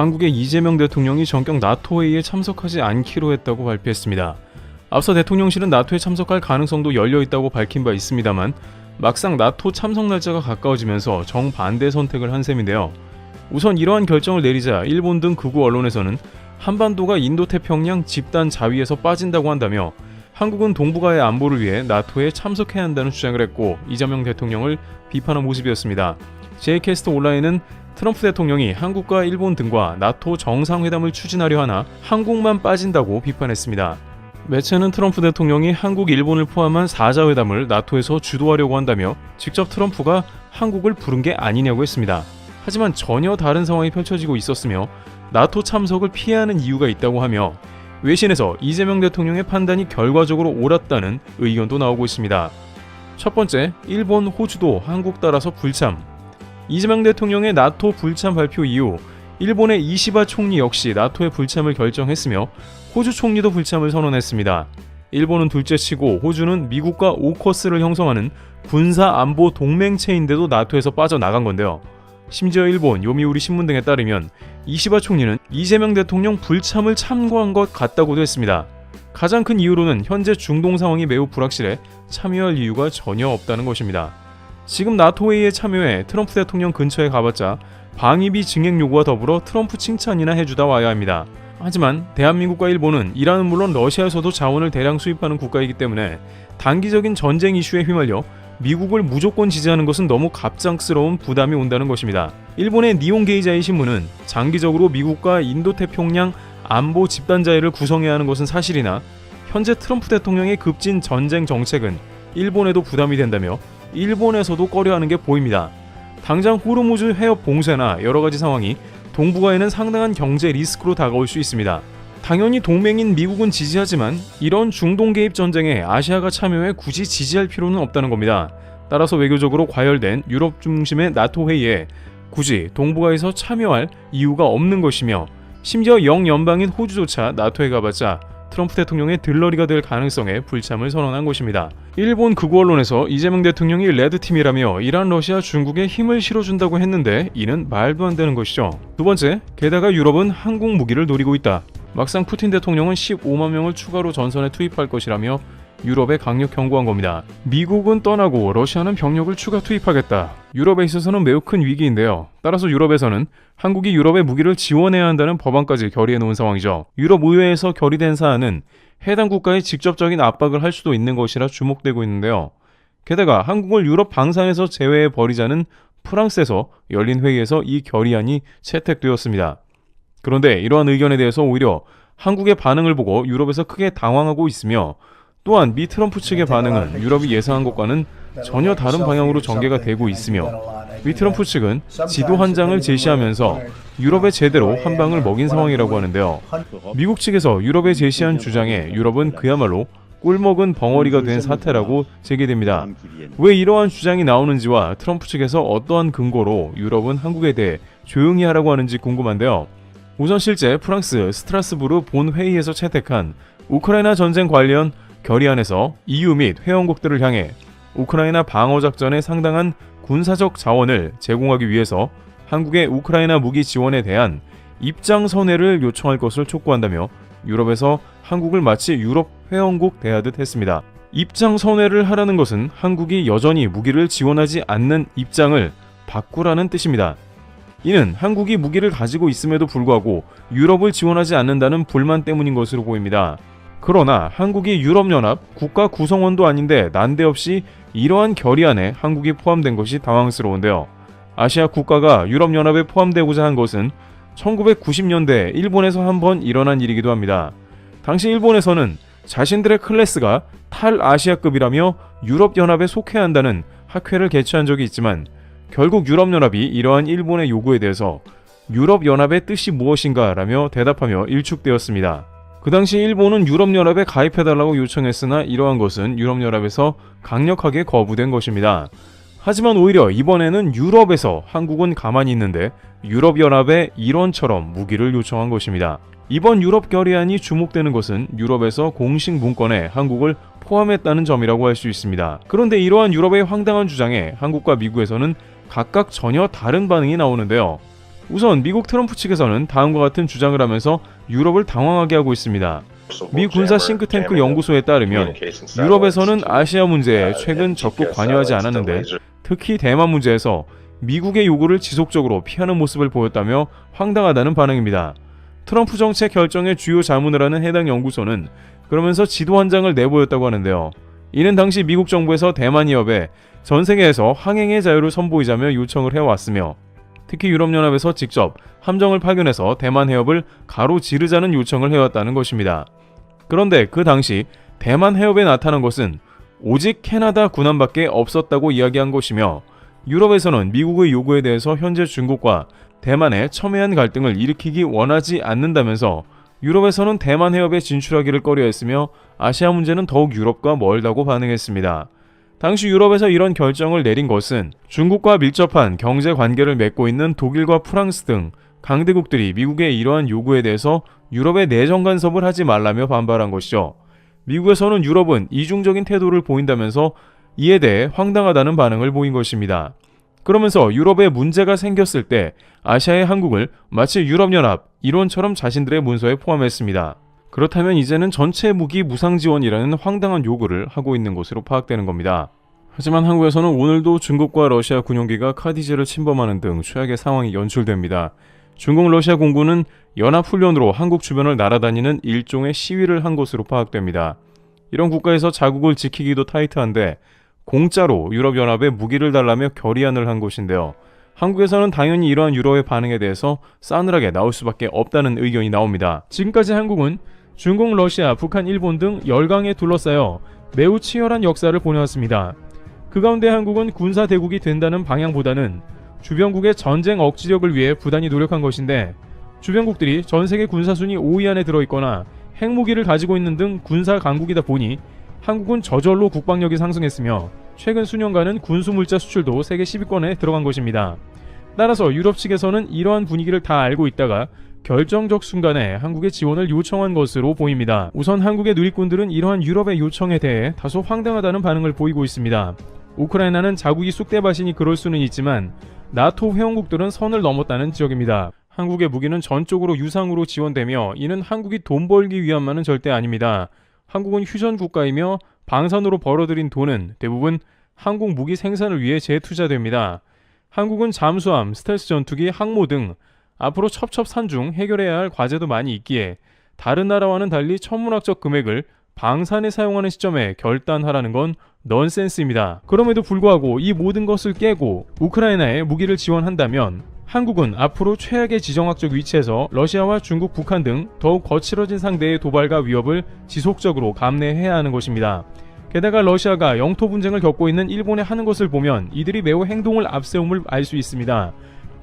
한국의 이재명 대통령이 전격 나토 회의에 참석하지 않기로 했다고 발표했습니다. 앞서 대통령실은 나토에 참석할 가능성도 열려있다고 밝힌 바 있습니다만 막상 나토 참석 날짜가 가까워지면서 정반대 선택을 한 셈인데요. 우선 이러한 결정을 내리자 일본 등 극우 언론에서는 한반도가 인도태평양 집단 자위에서 빠진다고 한다며 한국은 동북아의 안보를 위해 나토에 참석해야 한다는 주장을 했고 이재명 대통령을 비판한 모습이었습니다. 제이캐스트 온라인은 트럼프 대통령이 한국과 일본 등과 나토 정상회담을 추진하려 하나 한국만 빠진다고 비판했습니다. 매체는 트럼프 대통령이 한국, 일본을 포함한 4자회담을 나토에서 주도하려고 한다며 직접 트럼프가 한국을 부른 게 아니냐고 했습니다. 하지만 전혀 다른 상황이 펼쳐지고 있었으며 나토 참석을 피해야 하는 이유가 있다고 하며 외신에서 이재명 대통령의 판단이 결과적으로 옳았다는 의견도 나오고 있습니다. 첫 번째, 일본, 호주도 한국 따라서 불참. 이재명 대통령의 나토 불참 발표 이후 일본의 이시바 총리 역시 나토의 불참을 결정했으며 호주 총리도 불참을 선언했습니다. 일본은 둘째치고 호주는 미국과 오커스를 형성하는 군사안보 동맹체인데도 나토에서 빠져나간 건데요. 심지어 일본 요미우리 신문 등에 따르면 이시바 총리는 이재명 대통령 불참을 참고한 것 같다고도 했습니다. 가장 큰 이유로는 현재 중동 상황이 매우 불확실해 참여할 이유가 전혀 없다는 것입니다. 지금 나토 회의에 참여해 트럼프 대통령 근처에 가봤자 방위비 증액 요구와 더불어 트럼프 칭찬이나 해주다 와야 합니다. 하지만 대한민국과 일본은 이란은 물론 러시아에서도 자원을 대량 수입하는 국가이기 때문에 단기적인 전쟁 이슈에 휘말려 미국을 무조건 지지하는 것은 너무 갑작스러운 부담이 온다는 것입니다. 일본의 니혼 게이자이 신문은 장기적으로 미국과 인도태평양 안보 집단자위를 구성해야 하는 것은 사실이나 현재 트럼프 대통령의 급진 전쟁 정책은 일본에도 부담이 된다며 일본에서도 꺼려하는 게 보입니다. 당장 호르무즈 해협 봉쇄나 여러가지 상황이 동북아에는 상당한 경제 리스크로 다가올 수 있습니다. 당연히 동맹인 미국은 지지하지만 이런 중동 개입 전쟁에 아시아가 참여해 굳이 지지할 필요는 없다는 겁니다. 따라서 외교적으로 과열된 유럽 중심의 나토 회의에 굳이 동북아에서 참여할 이유가 없는 것이며 심지어 영연방인 호주조차 나토에 가봤자 트럼프 대통령의 들러리가 될 가능성에 불참을 선언한 것입니다. 일본 극우 언론에서 이재명 대통령이 레드팀이라며 이란, 러시아, 중국에 힘을 실어준다고 했는데 이는 말도 안 되는 것이죠. 두 번째, 게다가 유럽은 한국 무기를 노리고 있다. 막상 푸틴 대통령은 15만 명을 추가로 전선에 투입할 것이라며 유럽에 강력 경고한 겁니다. 미국은 떠나고 러시아는 병력을 추가 투입하겠다. 유럽에 있어서는 매우 큰 위기인데요. 따라서 유럽에서는 한국이 유럽에 무기를 지원해야 한다는 법안까지 결의해 놓은 상황이죠. 유럽 의회에서 결의된 사안은 해당 국가에 직접적인 압박을 할 수도 있는 것이라 주목되고 있는데요. 게다가 한국을 유럽 방상에서 제외해 버리자는 프랑스에서 열린 회의에서 이 결의안이 채택되었습니다. 그런데 이러한 의견에 대해서 오히려 한국의 반응을 보고 유럽에서 크게 당황하고 있으며 또한 미 트럼프 측의 반응은 유럽이 예상한 것과는 전혀 다른 방향으로 전개가 되고 있으며 미 트럼프 측은 지도 한 장을 제시하면서 유럽에 제대로 한 방을 먹인 상황이라고 하는데요. 미국 측에서 유럽에 제시한 주장에 유럽은 그야말로 꿀먹은 벙어리가 된 사태라고 제기됩니다. 왜 이러한 주장이 나오는지와 트럼프 측에서 어떠한 근거로 유럽은 한국에 대해 조용히 하라고 하는지 궁금한데요. 우선 실제 프랑스 스트라스부르 본회의에서 채택한 우크라이나 전쟁 관련 결의안에서 EU 및 회원국들을 향해 우크라이나 방어작전에 상당한 군사적 자원을 제공하기 위해서 한국의 우크라이나 무기 지원에 대한 입장 선회를 요청할 것을 촉구한다며 유럽에서 한국을 마치 유럽 회원국 대하듯 했습니다. 입장 선회를 하라는 것은 한국이 여전히 무기를 지원하지 않는 입장을 바꾸라는 뜻입니다. 이는 한국이 무기를 가지고 있음에도 불구하고 유럽을 지원하지 않는다는 불만 때문인 것으로 보입니다. 그러나 한국이 유럽연합 국가 구성원도 아닌데 난데없이 이러한 결의안에 한국이 포함된 것이 당황스러운데요. 아시아 국가가 유럽연합에 포함되고자 한 것은 1990년대 일본에서 한번 일어난 일이기도 합니다. 당시 일본에서는 자신들의 클래스가 탈아시아급이라며 유럽연합에 속해야 한다는 학회를 개최한 적이 있지만 결국 유럽연합이 이러한 일본의 요구에 대해서 유럽연합의 뜻이 무엇인가 라며 대답하며 일축되었습니다. 그 당시 일본은 유럽연합에 가입해달라고 요청했으나 이러한 것은 유럽연합에서 강력하게 거부된 것입니다. 하지만 오히려 이번에는 유럽에서 한국은 가만히 있는데 유럽연합에 일원처럼 무기를 요청한 것입니다. 이번 유럽 결의안이 주목되는 것은 유럽에서 공식 문건에 한국을 포함했다는 점이라고 할 수 있습니다. 그런데 이러한 유럽의 황당한 주장에 한국과 미국에서는 각각 전혀 다른 반응이 나오는데요. 우선 미국 트럼프 측에서는 다음과 같은 주장을 하면서 유럽을 당황하게 하고 있습니다. 미 군사 싱크탱크 연구소에 따르면 유럽에서는 아시아 문제에 최근 적극 관여하지 않았는데 특히 대만 문제에서 미국의 요구를 지속적으로 피하는 모습을 보였다며 황당하다는 반응입니다. 트럼프 정책 결정의 주요 자문을 하는 해당 연구소는 그러면서 지도 한 장을 내보였다고 하는데요. 이는 당시 미국 정부에서 대만 해협에 전 세계에서 항행의 자유를 선보이자며 요청을 해왔으며 특히 유럽연합에서 직접 함정을 파견해서 대만 해협을 가로지르자는 요청을 해왔다는 것입니다. 그런데 그 당시 대만 해협에 나타난 것은 오직 캐나다 군함밖에 없었다고 이야기한 것이며 유럽에서는 미국의 요구에 대해서 현재 중국과 대만의 첨예한 갈등을 일으키기 원하지 않는다면서 유럽에서는 대만 해협에 진출하기를 꺼려했으며 아시아 문제는 더욱 유럽과 멀다고 반응했습니다. 당시 유럽에서 이런 결정을 내린 것은 중국과 밀접한 경제 관계를 맺고 있는 독일과 프랑스 등 강대국들이 미국의 이러한 요구에 대해서 유럽에 내정 간섭을 하지 말라며 반발한 것이죠. 미국에서는 유럽은 이중적인 태도를 보인다면서 이에 대해 황당하다는 반응을 보인 것입니다. 그러면서 유럽에 문제가 생겼을 때 아시아의 한국을 마치 유럽연합 일원처럼 자신들의 문서에 포함했습니다. 그렇다면 이제는 전체 무기 무상 지원이라는 황당한 요구를 하고 있는 것으로 파악되는 겁니다. 하지만 한국에서는 오늘도 중국과 러시아 군용기가 카디즈를 침범하는 등 최악의 상황이 연출됩니다. 중국 러시아 공군은 연합훈련으로 한국 주변을 날아다니는 일종의 시위를 한 것으로 파악됩니다. 이런 국가에서 자국을 지키기도 타이트한데 공짜로 유럽연합에 무기를 달라며 결의안을 한 것인데요. 한국에서는 당연히 이러한 유럽의 반응에 대해서 싸늘하게 나올 수밖에 없다는 의견이 나옵니다. 지금까지 한국은 중국, 러시아, 북한, 일본 등 열강에 둘러싸여 매우 치열한 역사를 보내왔습니다. 그 가운데 한국은 군사 대국이 된다는 방향보다는 주변국의 전쟁 억지력을 위해 부단히 노력한 것인데 주변국들이 전세계 군사순위 5위 안에 들어있거나 핵무기를 가지고 있는 등 군사 강국이다 보니 한국은 저절로 국방력이 상승했으며 최근 수년간은 군수물자 수출도 세계 10위권에 들어간 것입니다. 따라서 유럽 측에서는 이러한 분위기를 다 알고 있다가 결정적 순간에 한국의 지원을 요청한 것으로 보입니다. 우선 한국의 누리꾼들은 이러한 유럽의 요청에 대해 다소 황당하다는 반응을 보이고 있습니다. 우크라이나는 자국이 쑥대밭이니 그럴 수는 있지만 나토 회원국들은 선을 넘었다는 지적입니다. 한국의 무기는 전적으로 유상으로 지원되며 이는 한국이 돈 벌기 위함만은 절대 아닙니다. 한국은 휴전 국가이며 방산으로 벌어들인 돈은 대부분 한국 무기 생산을 위해 재투자됩니다. 한국은 잠수함, 스텔스 전투기, 항모 등 앞으로 첩첩산중 해결해야 할 과제도 많이 있기에 다른 나라와는 달리 천문학적 금액을 방산에 사용하는 시점에 결단하라는 건 넌센스입니다. 그럼에도 불구하고 이 모든 것을 깨고 우크라이나에 무기를 지원한다면 한국은 앞으로 최악의 지정학적 위치에서 러시아와 중국, 북한 등 더욱 거칠어진 상대의 도발과 위협을 지속적으로 감내해야 하는 것입니다. 게다가 러시아가 영토 분쟁을 겪고 있는 일본에 하는 것을 보면 이들이 매우 행동을 앞세움을 알 수 있습니다.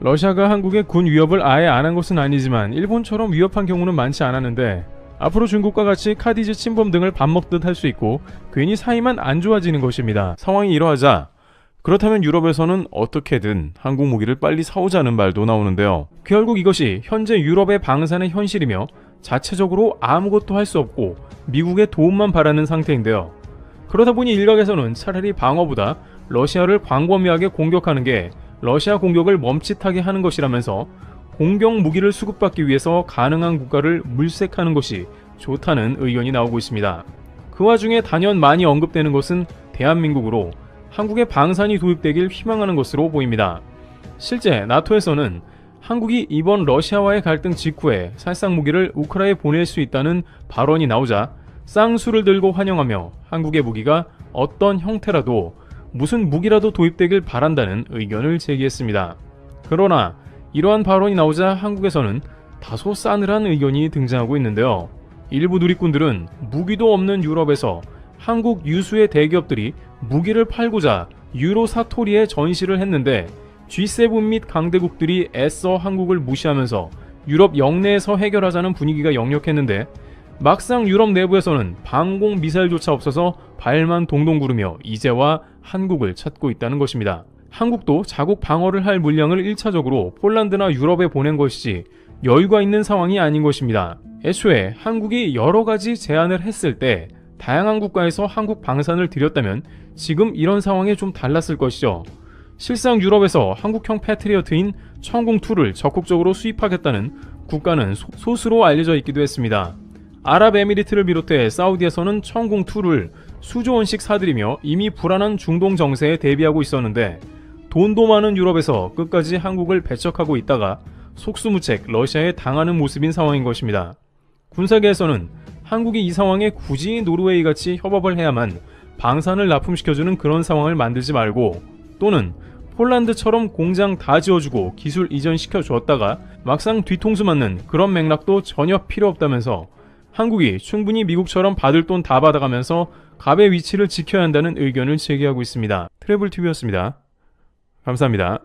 러시아가 한국의 군 위협을 아예 안 한 것은 아니지만 일본처럼 위협한 경우는 많지 않았는데 앞으로 중국과 같이 카디즈 침범 등을 밥 먹듯 할 수 있고 괜히 사이만 안 좋아지는 것입니다. 상황이 이러하자 그렇다면 유럽에서는 어떻게든 한국 무기를 빨리 사오자는 말도 나오는데요. 결국 이것이 현재 유럽의 방산의 현실이며 자체적으로 아무것도 할 수 없고 미국의 도움만 바라는 상태인데요. 그러다 보니 일각에서는 차라리 방어보다 러시아를 광범위하게 공격하는 게 러시아 공격을 멈칫하게 하는 것이라면서 공격 무기를 수급받기 위해서 가능한 국가를 물색하는 것이 좋다는 의견이 나오고 있습니다. 그 와중에 단연 많이 언급되는 것은 대한민국으로 한국의 방산이 도입되길 희망하는 것으로 보입니다. 실제 나토에서는 한국이 이번 러시아와의 갈등 직후에 살상 무기를 우크라이나에 보낼 수 있다는 발언이 나오자 쌍수를 들고 환영하며 한국의 무기가 어떤 형태라도 무슨 무기라도 도입되길 바란다는 의견을 제기했습니다. 그러나 이러한 발언이 나오자 한국에서는 다소 싸늘한 의견이 등장하고 있는데요. 일부 누리꾼들은 무기도 없는 유럽에서 한국 유수의 대기업들이 무기를 팔고자 유로 사토리에 전시를 했는데 G7 및 강대국들이 애써 한국을 무시하면서 유럽 영내에서 해결하자는 분위기가 역력했는데 막상 유럽 내부에서는 방공 미사일조차 없어서 발만 동동 구르며 이제와 한국을 찾고 있다는 것입니다. 한국도 자국 방어를 할 물량을 1차적으로 폴란드나 유럽에 보낸 것이지 여유가 있는 상황이 아닌 것입니다. 애초에 한국이 여러 가지 제안을 했을 때 다양한 국가에서 한국 방산을 들였다면 지금 이런 상황에 좀 달랐을 것이죠. 실상 유럽에서 한국형 패트리어트인 천궁2를 적극적으로 수입하겠다는 국가는 소수로 알려져 있기도 했습니다. 아랍에미리트를 비롯해 사우디에서는 천궁2를 수조 원씩 사들이며 이미 불안한 중동 정세에 대비하고 있었는데 돈도 많은 유럽에서 끝까지 한국을 배척하고 있다가 속수무책 러시아에 당하는 모습인 상황인 것입니다. 군사계에서는 한국이 이 상황에 굳이 노르웨이같이 협업을 해야만 방산을 납품시켜주는 그런 상황을 만들지 말고 또는 폴란드처럼 공장 다 지어주고 기술 이전시켜 주었다가 막상 뒤통수 맞는 그런 맥락도 전혀 필요 없다면서 한국이 충분히 미국처럼 받을 돈 다 받아가면서 갑의 위치를 지켜야 한다는 의견을 제기하고 있습니다. 트래블TV였습니다. 감사합니다.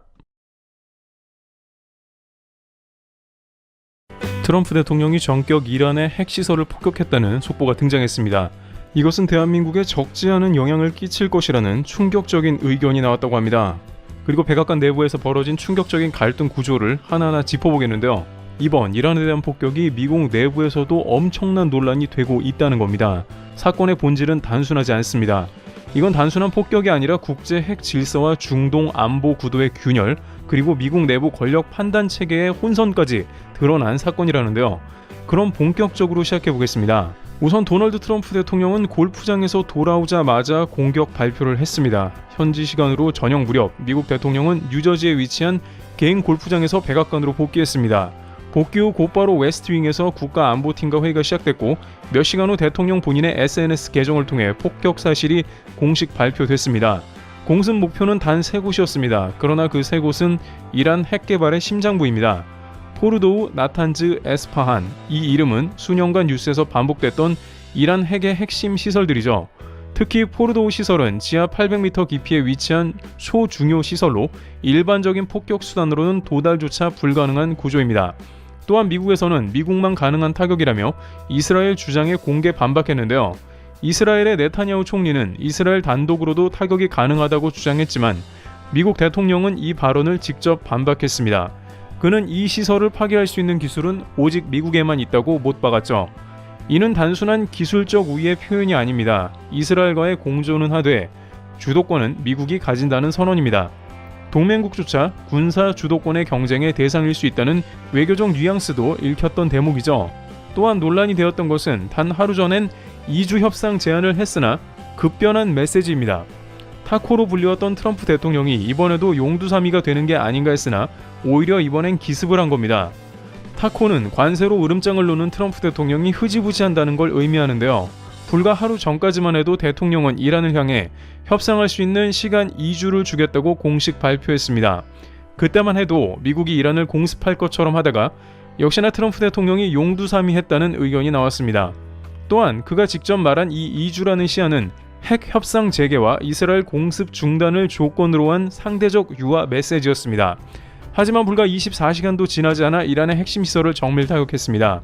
트럼프 대통령이 전격 이란의 핵시설을 폭격했다는 속보가 등장했습니다. 이것은 대한민국에 적지 않은 영향을 끼칠 것이라는 충격적인 의견이 나왔다고 합니다. 그리고 백악관 내부에서 벌어진 충격적인 갈등 구조를 하나하나 짚어보겠는데요. 이번 이란에 대한 폭격이 미국 내부에서도 엄청난 논란이 되고 있다는 겁니다. 사건의 본질은 단순하지 않습니다. 이건 단순한 폭격이 아니라 국제 핵 질서와 중동 안보 구도의 균열, 그리고 미국 내부 권력 판단 체계의 혼선까지 드러난 사건이라는데요. 그럼 본격적으로 시작해보겠습니다. 우선 도널드 트럼프 대통령은 골프장에서 돌아오자마자 공격 발표를 했습니다. 현지 시간으로 저녁 무렵 미국 대통령은 뉴저지에 위치한 개인 골프장에서 백악관으로 복귀했습니다. 복귀 후 곧바로 웨스트윙에서 국가안보팀과 회의가 시작됐고 몇 시간 후 대통령 본인의 SNS 계정을 통해 폭격 사실이 공식 발표됐습니다. 공습 목표는 단 3곳이었습니다. 그러나 그 3곳은 이란 핵 개발의 심장부입니다. 포르도우, 나탄즈, 에스파한. 이 이름은 수년간 뉴스에서 반복됐던 이란 핵의 핵심 시설들이죠. 특히 포르도우 시설은 지하 800m 깊이에 위치한 초중요 시설로 일반적인 폭격 수단으로는 도달조차 불가능한 구조입니다. 또한 미국에서는 미국만 가능한 타격이라며 이스라엘 주장에 공개 반박했는데요. 이스라엘의 네타냐후 총리는 이스라엘 단독으로도 타격이 가능하다고 주장했지만 미국 대통령은 이 발언을 직접 반박했습니다. 그는 이 시설을 파괴할 수 있는 기술은 오직 미국에만 있다고 못 박았죠. 이는 단순한 기술적 우위의 표현이 아닙니다. 이스라엘과의 공조는 하되 주도권은 미국이 가진다는 선언입니다. 동맹국조차 군사 주도권의 경쟁의 대상일 수 있다는 외교적 뉘앙스도 읽혔던 대목이죠. 또한 논란이 되었던 것은 단 하루 전엔 2주 협상 제안을 했으나 급변한 메시지입니다. 타코로 불리웠던 트럼프 대통령이 이번에도 용두사미가 되는 게 아닌가 했으나 오히려 이번엔 기습을 한 겁니다. 타코는 관세로 으름장을 놓는 트럼프 대통령이 흐지부지한다는 걸 의미하는데요. 불과 하루 전까지만 해도 대통령은 이란을 향해 협상할 수 있는 시간 2주를 주겠다고 공식 발표했습니다. 그때만 해도 미국이 이란을 공습할 것처럼 하다가 역시나 트럼프 대통령이 용두사미했다는 의견이 나왔습니다. 또한 그가 직접 말한 이 2주라는 시한은 핵 협상 재개와 이스라엘 공습 중단을 조건으로 한 상대적 유화 메시지였습니다. 하지만 불과 24시간도 지나지 않아 이란의 핵심 시설을 정밀 타격했습니다.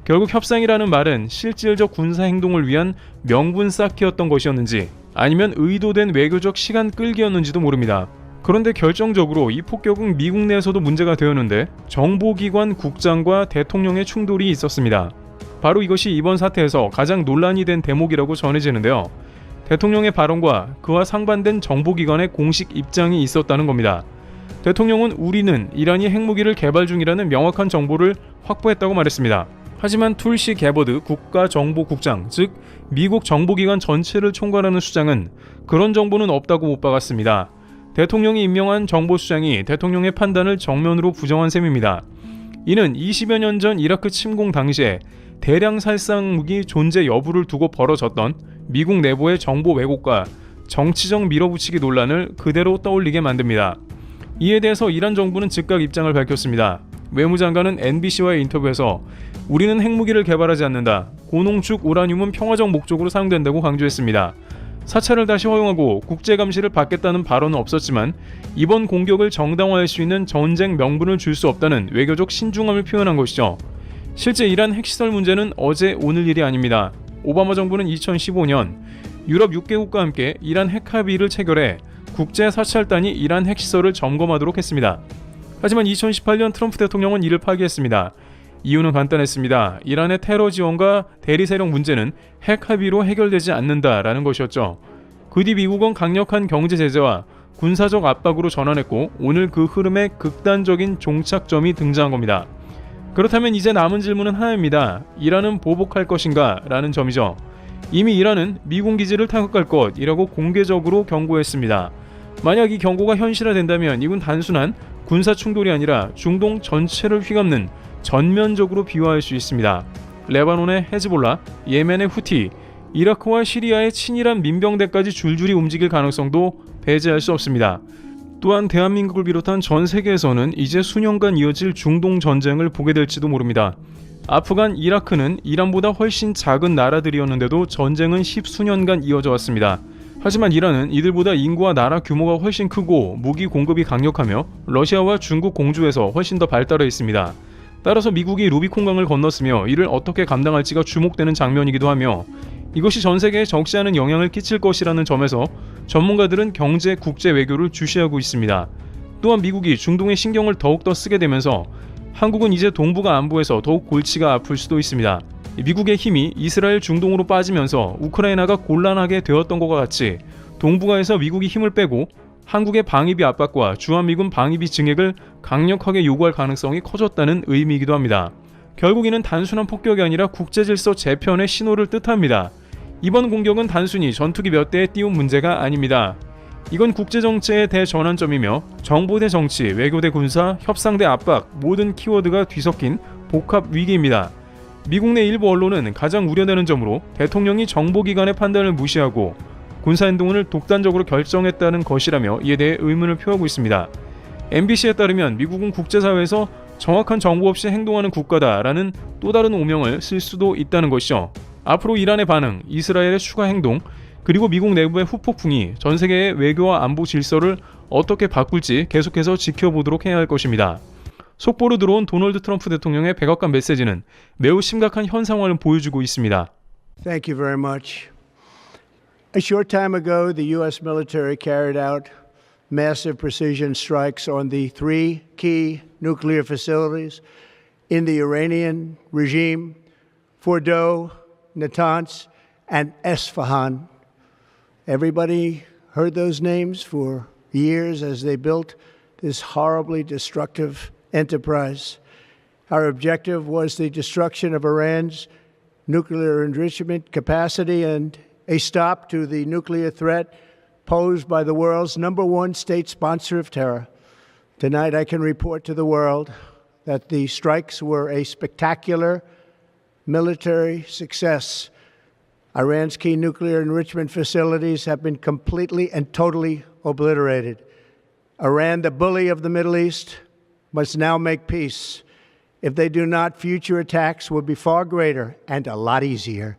결국 협상이라는 말은 실질적 군사 행동을 위한 명분 쌓기였던 것이었는지 아니면 의도된 외교적 시간 끌기였는지도 모릅니다. 그런데 결정적으로 이 폭격은 미국 내에서도 문제가 되었는데 정보기관 국장과 대통령의 충돌이 있었습니다. 바로 이것이 이번 사태에서 가장 논란이 된 대목이라고 전해지는데요. 대통령의 발언과 그와 상반된 정보기관의 공식 입장이 있었다는 겁니다. 대통령은 우리는 이란이 핵무기를 개발 중이라는 명확한 정보를 확보했다고 말했습니다. 하지만 툴시 게버드 국가정보국장, 즉 미국 정보기관 전체를 총괄하는 수장은 그런 정보는 없다고 못 박았습니다. 대통령이 임명한 정보수장이 대통령의 판단을 정면으로 부정한 셈입니다. 이는 20여 년 전 이라크 침공 당시에 대량 살상 무기 존재 여부를 두고 벌어졌던 미국 내부의 정보 왜곡과 정치적 밀어붙이기 논란을 그대로 떠올리게 만듭니다. 이에 대해서 이란 정부는 즉각 입장을 밝혔습니다. 외무장관은 NBC와의 인터뷰에서 우리는 핵무기를 개발하지 않는다. 고농축 우라늄은 평화적 목적으로 사용된다고 강조했습니다. 사찰을 다시 허용하고 국제감시를 받겠다는 발언은 없었지만 이번 공격을 정당화할 수 있는 전쟁 명분을 줄 수 없다는 외교적 신중함을 표현한 것이죠. 실제 이란 핵시설 문제는 어제 오늘 일이 아닙니다. 오바마 정부는 2015년 유럽 6개국과 함께 이란 핵합의를 체결해 국제 사찰단이 이란 핵시설을 점검하도록 했습니다. 하지만 2018년 트럼프 대통령은 이를 파기했습니다. 이유는 간단했습니다. 이란의 테러 지원과 대리 세력 문제는 핵 합의로 해결되지 않는다라는 것이었죠. 그 뒤 미국은 강력한 경제 제재와 군사적 압박으로 전환했고 오늘 그 흐름의 극단적인 종착점이 등장한 겁니다. 그렇다면 이제 남은 질문은 하나입니다. 이란은 보복할 것인가? 라는 점이죠. 이미 이란은 미군 기지를 타격할 것이라고 공개적으로 경고했습니다. 만약 이 경고가 현실화된다면 이건 단순한 군사 충돌이 아니라 중동 전체를 휘감는 전면적으로 비화할 수 있습니다. 레바논의 헤즈볼라, 예멘의 후티, 이라크와 시리아의 친이란 민병대까지 줄줄이 움직일 가능성도 배제할 수 없습니다. 또한 대한민국을 비롯한 전 세계에서는 이제 수년간 이어질 중동 전쟁을 보게 될지도 모릅니다. 아프간, 이라크는 이란보다 훨씬 작은 나라들이었는데도 전쟁은 십수년간 이어져 왔습니다. 하지만 이란은 이들보다 인구와 나라 규모가 훨씬 크고 무기 공급이 강력하며 러시아와 중국 공주에서 훨씬 더 발달해 있습니다. 따라서 미국이 루비콘강을 건넜으며 이를 어떻게 감당할지가 주목되는 장면이기도 하며 이것이 전 세계에 적지 않은 영향을 끼칠 것이라는 점에서 전문가들은 경제, 국제 외교를 주시하고 있습니다. 또한 미국이 중동에 신경을 더욱더 쓰게 되면서 한국은 이제 동북아 안보에서 더욱 골치가 아플 수도 있습니다. 미국의 힘이 이스라엘 중동으로 빠지면서 우크라이나가 곤란하게 되었던 것과 같이 동북아에서 미국이 힘을 빼고 한국의 방위비 압박과 주한미군 방위비 증액을 강력하게 요구할 가능성이 커졌다는 의미이기도 합니다. 결국 이는 단순한 폭격이 아니라 국제질서 재편의 신호를 뜻합니다. 이번 공격은 단순히 전투기 몇 대에 띄운 문제가 아닙니다. 이건 국제정치의 대전환점이며 정보 대 정치, 외교 대 군사, 협상 대 압박 모든 키워드가 뒤섞인 복합 위기입니다. 미국 내 일부 언론은 가장 우려되는 점으로 대통령이 정보기관의 판단을 무시하고 군사행동을 독단적으로 결정했다는 것이라며 이에 대해 의문을 표하고 있습니다. MBC에 따르면 미국은 국제사회에서 정확한 정보 없이 행동하는 국가다라는 또 다른 오명을 쓸 수도 있다는 것이죠. 앞으로 이란의 반응, 이스라엘의 추가 행동, 그리고 미국 내부의 후폭풍이 전 세계의 외교와 안보 질서를 어떻게 바꿀지 계속해서 지켜보도록 해야 할 것입니다. 속보로 들어온 도널드 트럼프 대통령의 백악관 메시지는 매우 심각한 현 상황을 보여주고 있습니다. Thank you very much. A short time ago, the U.S. military carried out massive precision strikes on the three key nuclear facilities in the Iranian regime, Fordow, Natanz, and Esfahan. Everybody heard those names for years as they built this horribly destructive enterprise. Our objective was the destruction of Iran's nuclear enrichment capacity and a stop to the nuclear threat posed by the world's #1 state sponsor of terror. Tonight I can report to the world that the strikes were a spectacular military success. Iran's key nuclear enrichment facilities have been completely and totally obliterated. Iran, the bully of the Middle East, must now make peace. If they do not, future attacks will be far greater and a lot easier.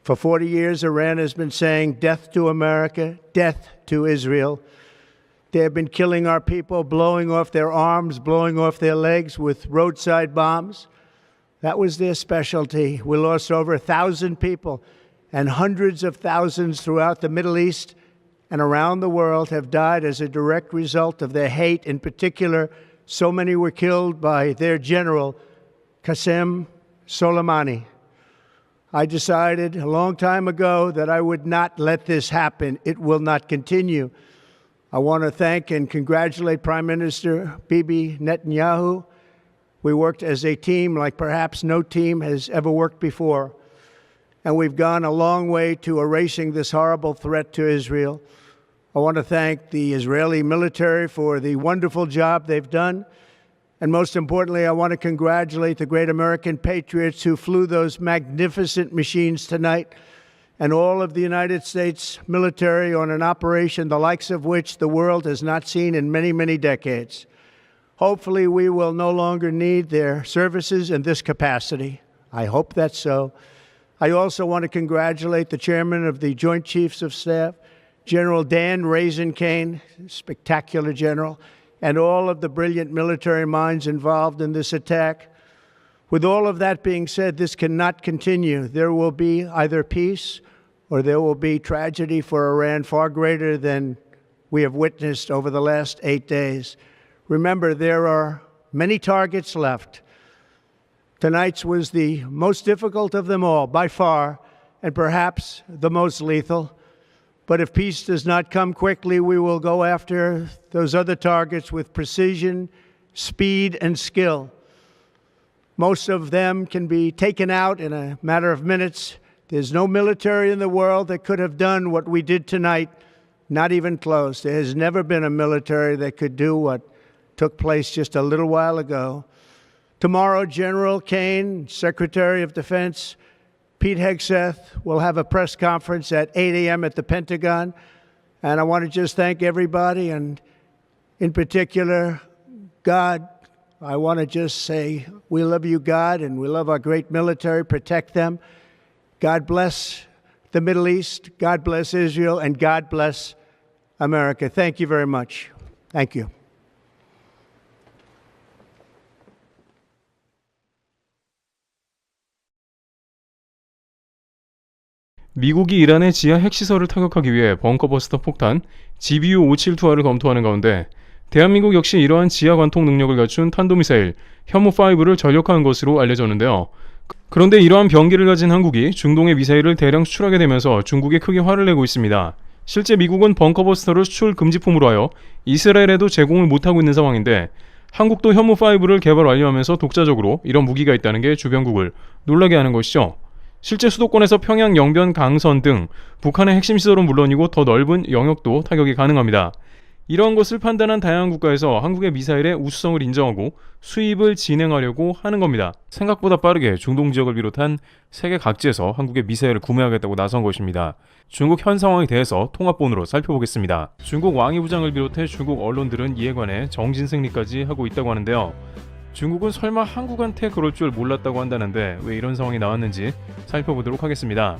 For 40 years, Iran has been saying death to America, death to Israel. They have been killing our people, blowing off their arms, blowing off their legs with roadside bombs. That was their specialty. We lost over 1,000 people, and hundreds of thousands throughout the Middle East and around the world have died as a direct result of their hate. In particular, so many were killed by their general, Qasem Soleimani. I decided a long time ago that I would not let this happen. It will not continue. I want to thank and congratulate Prime Minister Bibi Netanyahu. We worked as a team like perhaps no team has ever worked before. And we've gone a long way to erasing this horrible threat to Israel. I want to thank the Israeli military for the wonderful job they've done. And most importantly, I want to congratulate the great American patriots who flew those magnificent machines tonight, and all of the United States military on an operation the likes of which the world has not seen in many, many decades. Hopefully, we will no longer need their services in this capacity. I hope that's so. I also want to congratulate the chairman of the Joint Chiefs of Staff, General Dan Raisin-Kane, spectacular general, and all of the brilliant military minds involved in this attack. With all of that being said, this cannot continue. There will be either peace or there will be tragedy for Iran far greater than we have witnessed over the last 8 days. Remember, there are many targets left. Tonight's was the most difficult of them all, by far, and perhaps the most lethal. But if peace does not come quickly, we will go after those other targets with precision, speed, and skill. Most of them can be taken out in a matter of minutes. There's no military in the world that could have done what we did tonight, not even close. There has never been a military that could do what took place just a little while ago. Tomorrow, General Kane, Secretary of Defense, Pete Hegseth will have a press conference at 8 a.m. at the Pentagon. And I want to just thank everybody, and in particular, God. I want to just say, we love you, God, and we love our great military. Protect them. God bless the Middle East. God bless Israel. And God bless America. Thank you very much. Thank you. 미국이 이란의 지하 핵시설을 타격하기 위해 벙커버스터 폭탄 GBU-572를 검토하는 가운데 대한민국 역시 이러한 지하 관통 능력을 갖춘 탄도미사일 현무5를 전력화한 것으로 알려졌는데요. 그런데 이러한 병기를 가진 한국이 중동에 미사일을 대량 수출하게 되면서 중국에 크게 화를 내고 있습니다. 실제 미국은 벙커버스터를 수출 금지품으로 하여 이스라엘에도 제공을 못하고 있는 상황인데 한국도 현무5를 개발 완료하면서 독자적으로 이런 무기가 있다는 게 주변국을 놀라게 하는 것이죠. 실제 수도권에서 평양 영변 강선 등 북한의 핵심 시설은 물론이고 더 넓은 영역도 타격이 가능합니다. 이러한 것을 판단한 다양한 국가에서 한국의 미사일의 우수성을 인정하고 수입을 진행하려고 하는 겁니다. 생각보다 빠르게 중동 지역을 비롯한 세계 각지에서 한국의 미사일을 구매하겠다고 나선 것입니다. 중국 현 상황에 대해서 통합본으로 살펴보겠습니다. 중국 왕이 부장을 비롯해 중국 언론들은 이에 관해 정진승리까지 하고 있다고 하는데요. 중국은 설마 한국한테 그럴 줄 몰랐다고 한다는데 왜 이런 상황이 나왔는지 살펴보도록 하겠습니다.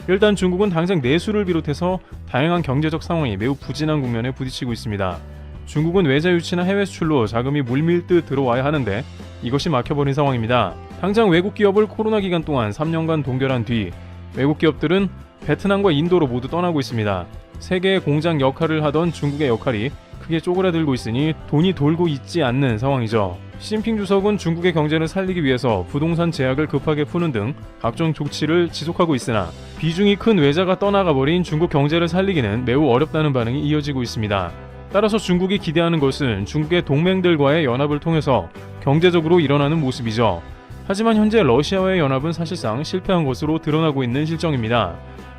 일단 중국은 당장 내수를 비롯해서 다양한 경제적 상황이 매우 부진한 국면에 부딪히고 있습니다. 중국은 외자 유치나 해외 수출로 자금이 물밀듯 들어와야 하는데 이것이 막혀버린 상황입니다. 당장 외국 기업을 코로나 기간 동안 3년간 동결한 뒤 외국 기업들은 베트남과 인도로 모두 떠나고 있습니다. 세계의 공장 역할을 하던 중국의 역할이 크게 쪼그라들고 있으니 돈이 돌고 있지 않는 상황이죠. 시진핑 주석은 중국의 경제를 살리기 위해서 부동산 제약을 급하게 푸는 등 각종 조치를 지속하고 있으나 비중이 큰 외자가 떠나가버린 중국 경제를 살리기는 매우 어렵다는 반응이 이어지고 있습니다. 따라서 중국이 기대하는 것은 중국의 동맹들과의 연합을 통해서 경제적으로 일어나는 모습이죠. 하지만 현재 러시아와의 연합은 사실상 실패한 것으로 드러나고 있는 실정입니다.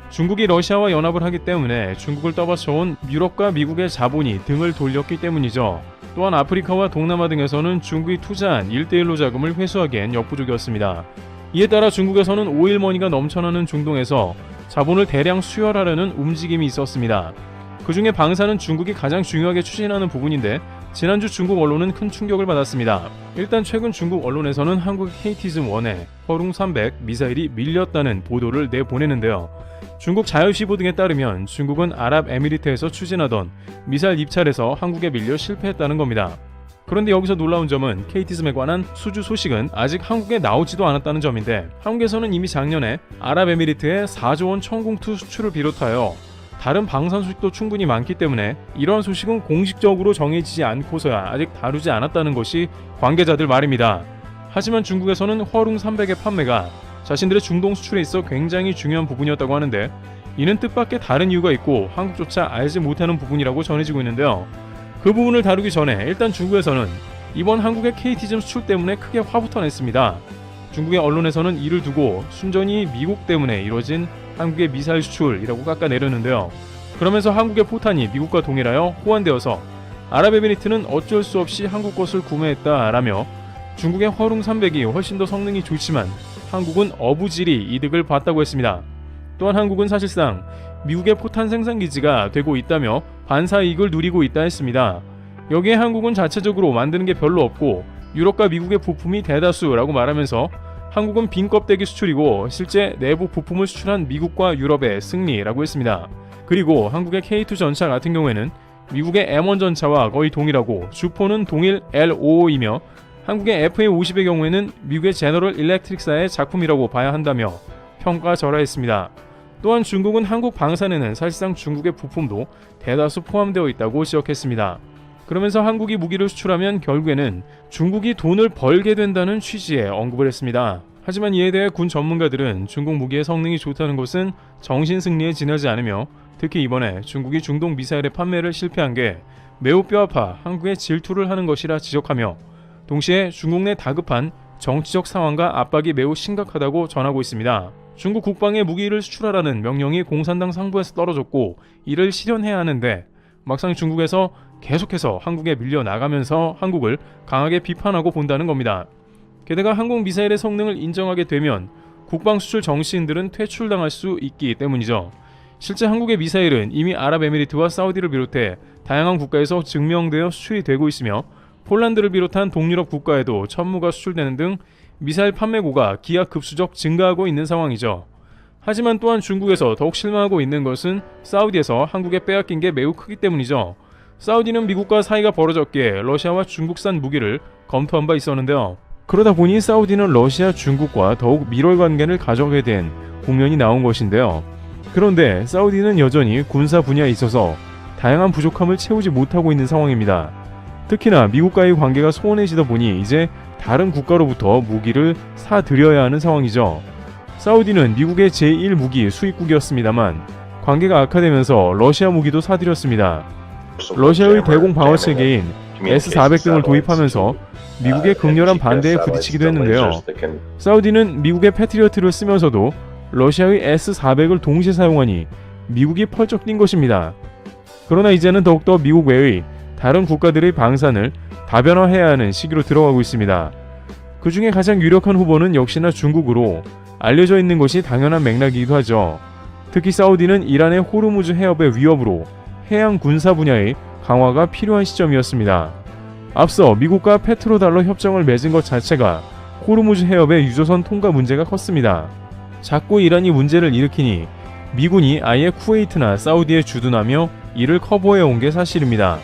중국이 러시아와 연합을 하기 때문에 중국을 떠받쳐온 유럽과 미국의 자본이 등을 돌렸기 때문이죠. 또한 아프리카와 동남아 등에서는 중국이 투자한 1대1로 자금을 회수하기엔 역부족이었습니다. 이에 따라 중국에서는 오일머니가 넘쳐나는 중동에서 자본을 대량 수혈하려는 움직임이 있었습니다. 그 중에 방사는 중국이 가장 중요하게 추진하는 부분인데 지난주 중국 언론은 큰 충격을 받았습니다. 일단 최근 중국 언론에서는 한국 KT즘-1에 허룽 300 미사일이 밀렸다는 보도를 내보내는데요. 중국 자유시보 등에 따르면 중국은 아랍에미리트에서 추진하던 미사일 입찰에서 한국에 밀려 실패했다는 겁니다. 그런데 여기서 놀라운 점은 KT즘에 관한 수주 소식은 아직 한국에 나오지도 않았다는 점인데, 한국에서는 이미 작년에 아랍에미리트의 4조 원 천공투 수출을 비롯하여 다른 방산 소식도 충분히 많기 때문에 이러한 소식은 공식적으로 정해지지 않고서야 아직 다루지 않았다는 것이 관계자들 말입니다. 하지만 중국에서는 허룽 300의 판매가 자신들의 중동 수출에 있어 굉장히 중요한 부분이었다고 하는데, 이는 뜻밖의 다른 이유가 있고 한국조차 알지 못하는 부분이라고 전해지고 있는데요. 그 부분을 다루기 전에 일단 중국에서는 이번 한국의 KT즘 수출 때문에 크게 화부터 냈습니다. 중국의 언론에서는 이를 두고 순전히 미국 때문에 이뤄진 한국의 미사일 수출이라고 깎아내렸는데요. 그러면서 한국의 포탄이 미국과 동일하여 호환되어서 아랍에미리트는 어쩔 수 없이 한국 것을 구매했다라며 중국의 허룽 300이 훨씬 더 성능이 좋지만 한국은 어부질이 이득을 봤다고 했습니다. 또한 한국은 사실상 미국의 포탄 생산기지가 되고 있다며 반사 이익을 누리고 있다 했습니다. 여기에 한국은 자체적으로 만드는 게 별로 없고 유럽과 미국의 부품이 대다수라고 말하면서 한국은 빈 껍데기 수출이고 실제 내부 부품을 수출한 미국과 유럽의 승리라고 했습니다. 그리고 한국의 K2 전차 같은 경우에는 미국의 M1 전차와 거의 동일하고 주포는 동일 L55이며 한국의 FA50의 경우에는 미국의 제너럴 일렉트릭사의 작품이라고 봐야 한다며 평가절하했습니다. 또한 중국은 한국 방산에는 사실상 중국의 부품도 대다수 포함되어 있다고 지적했습니다. 그러면서 한국이 무기를 수출하면 결국에는 중국이 돈을 벌게 된다는 취지의 언급을 했습니다. 하지만 이에 대해 군 전문가들은 중국 무기의 성능이 좋다는 것은 정신승리에 지나지 않으며 특히 이번에 중국이 중동 미사일의 판매를 실패한 게 매우 뼈아파 한국에 질투를 하는 것이라 지적하며 동시에 중국 내 다급한 정치적 상황과 압박이 매우 심각하다고 전하고 있습니다. 중국 국방에 무기를 수출하라는 명령이 공산당 상부에서 떨어졌고 이를 실현해야 하는데 막상 중국에서 계속해서 한국에 밀려나가면서 한국을 강하게 비판하고 본다는 겁니다. 게다가 항공미사일의 성능을 인정하게 되면 국방 수출 정치인들은 퇴출당할 수 있기 때문이죠. 실제 한국의 미사일은 이미 아랍에미리트와 사우디를 비롯해 다양한 국가에서 증명되어 수출이 되고 있으며 폴란드를 비롯한 동유럽 국가에도 천무가 수출되는 등 미사일 판매고가 기하급수적 증가하고 있는 상황이죠. 하지만 또한 중국에서 더욱 실망하고 있는 것은 사우디에서 한국에 빼앗긴 게 매우 크기 때문이죠. 사우디는 미국과 사이가 벌어졌기에 러시아와 중국산 무기를 검토한 바 있었는데요. 그러다 보니 사우디는 러시아, 중국과 더욱 밀월 관계를 가져가게 된 국면이 나온 것인데요. 그런데 사우디는 여전히 군사 분야에 있어서 다양한 부족함을 채우지 못하고 있는 상황입니다. 특히나 미국과의 관계가 소원해지다 보니 이제 다른 국가로부터 무기를 사들여야 하는 상황이죠. 사우디는 미국의 제1무기 수입국이었습니다만 관계가 악화되면서 러시아 무기도 사들였습니다. 러시아의 대공 방어 체계인 S-400 등을 도입하면서 미국의 극렬한 반대에 부딪히기도 했는데요. 사우디는 미국의 패트리어트를 쓰면서도 러시아의 S-400을 동시에 사용하니 미국이 펄쩍 뛴 것입니다. 그러나 이제는 더욱더 미국 외의 다른 국가들의 방산을 다변화해야 하는 시기로 들어가고 있습니다. 그 중에 가장 유력한 후보는 역시나 중국으로 알려져 있는 것이 당연한 맥락이기도 하죠. 특히 사우디는 이란의 호르무즈 해협의 위협으로 해양 군사 분야의 강화가 필요한 시점이었습니다. 앞서 미국과 페트로달러 협정을 맺은 것 자체가 호르무즈 해협의 유조선 통과 문제가 컸습니다. 자꾸 이란이 문제를 일으키니 미군이 아예 쿠웨이트나 사우디에 주둔하며 이를 커버해온 게 사실입니다.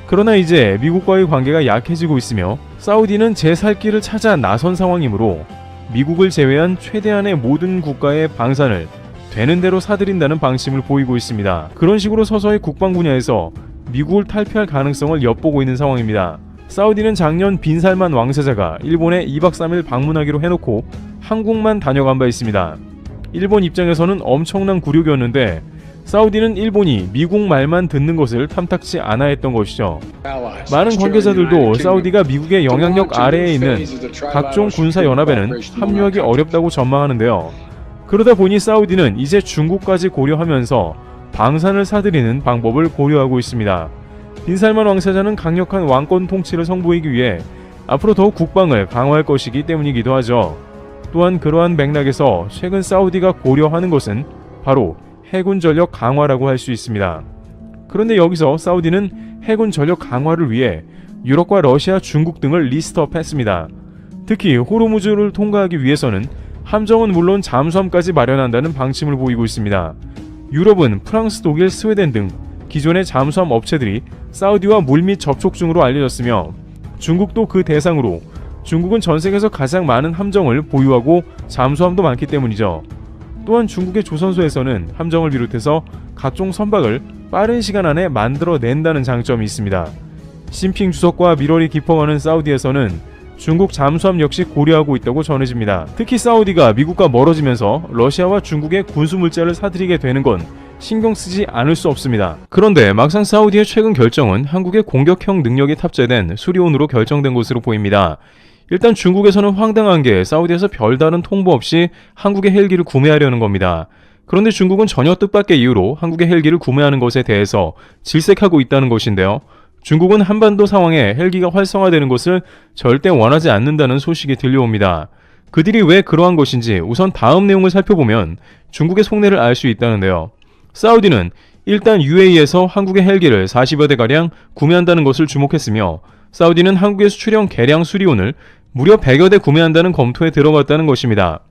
그러나 이제 미국과의 관계가 약해지고 있으며 사우디는 제 살길을 찾아 나선 상황이므로 미국을 제외한 최대한의 모든 국가의 방산을 되는 대로 사들인다는 방침을 보이고 있습니다. 그런 식으로 서서히 국방 분야에서 미국을 탈피할 가능성을 엿보고 있는 상황입니다. 사우디는 작년 빈살만 왕세자가 일본에 2박 3일 방문하기로 해놓고 한국만 다녀간 바 있습니다. 일본 입장에서는 엄청난 굴욕이었는데 사우디는 일본이 미국 말만 듣는 것을 탐탁치 않아 했던 것이죠. 많은 관계자들도 사우디가 미국의 영향력 아래에 있는 각종 군사연합에는 합류하기 어렵다고 전망하는데요. 그러다 보니 사우디는 이제 중국까지 고려하면서 방산을 사들이는 방법을 고려하고 있습니다. 빈살만 왕세자는 강력한 왕권 통치를 선보이기 위해 앞으로 더욱 국방을 강화할 것이기 때문이기도 하죠. 또한 그러한 맥락에서 최근 사우디가 고려하는 것은 바로 해군 전력 강화라고 할 수 있습니다. 그런데 여기서 사우디는 해군 전력 강화를 위해 유럽과 러시아, 중국 등을 리스트업했습니다. 특히 호르무즈를 통과하기 위해서는 함정은 물론 잠수함까지 마련한다는 방침을 보이고 있습니다. 유럽은 프랑스, 독일, 스웨덴 등 기존의 잠수함 업체들이 사우디와 물밑 접촉 중으로 알려졌으며 중국도 그 대상으로 중국은 전 세계에서 가장 많은 함정을 보유하고 잠수함도 많기 때문이죠. 또한 중국의 조선소에서는 함정을 비롯해서 각종 선박을 빠른 시간 안에 만들어낸다는 장점이 있습니다. 시진핑 주석과 밀월이 깊어가는 사우디에서는 중국 잠수함 역시 고려하고 있다고 전해집니다. 특히 사우디가 미국과 멀어지면서 러시아와 중국의 군수물자를 사들이게 되는 건 신경 쓰지 않을 수 없습니다. 그런데 막상 사우디의 최근 결정은 한국의 공격형 능력이 탑재된 수리온으로 결정된 것으로 보입니다. 일단 중국에서는 황당한 게 사우디에서 별다른 통보 없이 한국의 헬기를 구매하려는 겁니다. 그런데 중국은 전혀 뜻밖의 이유로 한국의 헬기를 구매하는 것에 대해서 질색하고 있다는 것인데요. 중국은 한반도 상황에 헬기가 활성화되는 것을 절대 원하지 않는다는 소식이 들려옵니다. 그들이 왜 그러한 것인지 우선 다음 내용을 살펴보면 중국의 속내를 알 수 있다는데요. 사우디는 일단 UAE에서 한국의 헬기를 40여 대가량 구매한다는 것을 주목했으며 사우디는 한국의 수출형 개량 수리온을 무려 100여 대 구매한다는 검토에 들어갔다는 것입니다.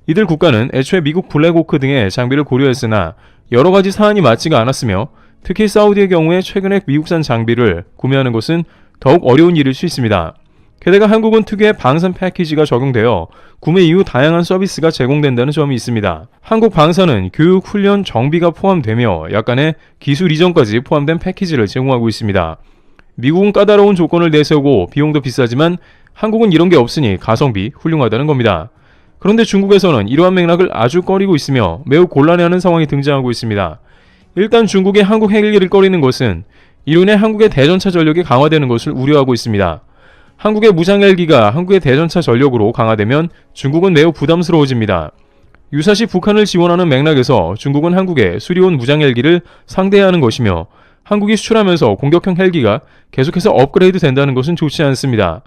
이들 국가는 애초에 미국 블랙호크 등의 장비를 고려했으나 여러 가지 사안이 맞지가 않았으며 특히 사우디의 경우에 최근에 미국산 장비를 구매하는 것은 더욱 어려운 일일 수 있습니다. 게다가 한국은 특유의 방산 패키지가 적용되어 구매 이후 다양한 서비스가 제공된다는 점이 있습니다. 한국 방산은 교육, 훈련, 정비가 포함되며 약간의 기술 이전까지 포함된 패키지를 제공하고 있습니다. 미국은 까다로운 조건을 내세우고 비용도 비싸지만 한국은 이런 게 없으니 가성비 훌륭하다는 겁니다. 그런데 중국에서는 이러한 맥락을 아주 꺼리고 있으며 매우 곤란해하는 상황이 등장하고 있습니다. 일단 중국이 한국 헬기를 꺼리는 것은 이로 인해 한국의 대전차 전력이 강화되는 것을 우려하고 있습니다. 한국의 무장 헬기가 한국의 대전차 전력으로 강화되면 중국은 매우 부담스러워집니다. 유사시 북한을 지원하는 맥락에서 중국은 한국의 수리온 무장 헬기를 상대해야 하는 것이며 한국이 수출하면서 공격형 헬기가 계속해서 업그레이드 된다는 것은 좋지 않습니다.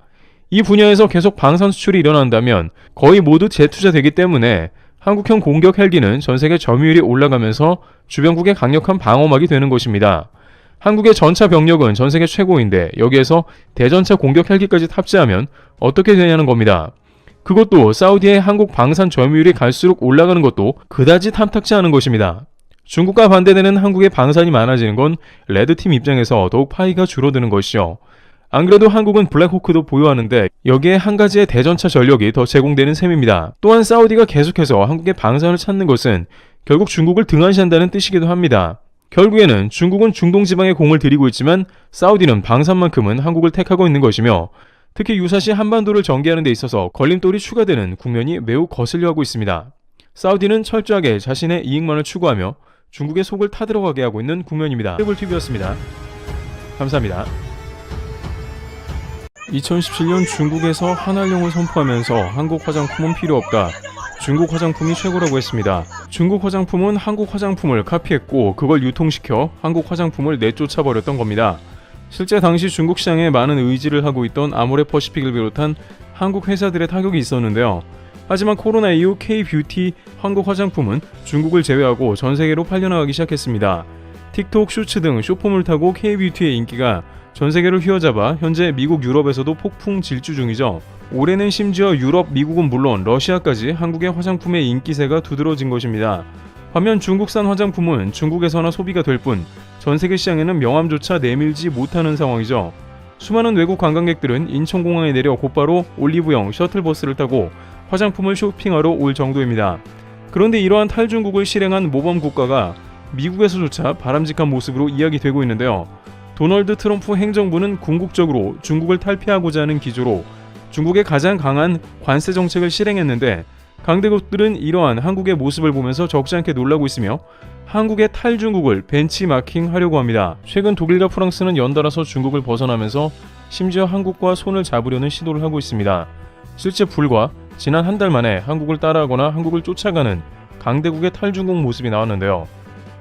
이 분야에서 계속 방산 수출이 일어난다면 거의 모두 재투자되기 때문에 한국형 공격 헬기는 전세계 점유율이 올라가면서 주변국의 강력한 방어막이 되는 것입니다. 한국의 전차 병력은 전세계 최고인데 여기에서 대전차 공격 헬기까지 탑재하면 어떻게 되냐는 겁니다. 그것도 사우디의 한국 방산 점유율이 갈수록 올라가는 것도 그다지 탐탁지 않은 것입니다. 중국과 반대되는 한국의 방산이 많아지는 건 레드팀 입장에서 더욱 파이가 줄어드는 것이죠. 안 그래도 한국은 블랙호크도 보유하는데 여기에 한 가지의 대전차 전력이 더 제공되는 셈입니다. 또한 사우디가 계속해서 한국의 방산을 찾는 것은 결국 중국을 등한시한다는 뜻이기도 합니다. 결국에는 중국은 중동 지방에 공을 들이고 있지만 사우디는 방산만큼은 한국을 택하고 있는 것이며 특히 유사시 한반도를 전개하는 데 있어서 걸림돌이 추가되는 국면이 매우 거슬려하고 있습니다. 사우디는 철저하게 자신의 이익만을 추구하며 중국의 속을 타들어가게 하고 있는 국면입니다. TV였습니다. 감사합니다. 2017년 중국에서 한알용을 선포하면서 한국 화장품은 필요 없다. 중국 화장품이 최고라고 했습니다. 중국 화장품은 한국 화장품을 카피했고 그걸 유통시켜 한국 화장품을 내쫓아버렸던 겁니다. 실제 당시 중국 시장에 많은 의지를 하고 있던 아모레퍼시픽을 비롯한 한국 회사들의 타격이 있었는데요. 하지만 코로나 이후 K-뷰티 한국 화장품은 중국을 제외하고 전 세계로 팔려나가기 시작했습니다. 틱톡, 슈츠 등 쇼폼을 타고 K-뷰티의 인기가 전 세계를 휘어잡아 현재 미국, 유럽에서도 폭풍 질주 중이죠. 올해는 심지어 유럽, 미국은 물론 러시아까지 한국의 화장품의 인기세가 두드러진 것입니다. 반면 중국산 화장품은 중국에서나 소비가 될 뿐 전 세계 시장에는 명함조차 내밀지 못하는 상황이죠. 수많은 외국 관광객들은 인천공항에 내려 곧바로 올리브영 셔틀버스를 타고 화장품을 쇼핑하러 올 정도입니다. 그런데 이러한 탈중국을 실행한 모범 국가가 미국에서조차 바람직한 모습으로 이야기되고 있는데요. 도널드 트럼프 행정부는 궁극적으로 중국을 탈피하고자 하는 기조로 중국의 가장 강한 관세 정책을 실행했는데 강대국들은 이러한 한국의 모습을 보면서 적지 않게 놀라고 있으며 한국의 탈중국을 벤치마킹하려고 합니다. 최근 독일과 프랑스는 연달아서 중국을 벗어나면서 심지어 한국과 손을 잡으려는 시도를 하고 있습니다. 실제 불과 지난 한 달 만에 한국을 따라하거나 한국을 쫓아가는 강대국의 탈중국 모습이 나왔는데요.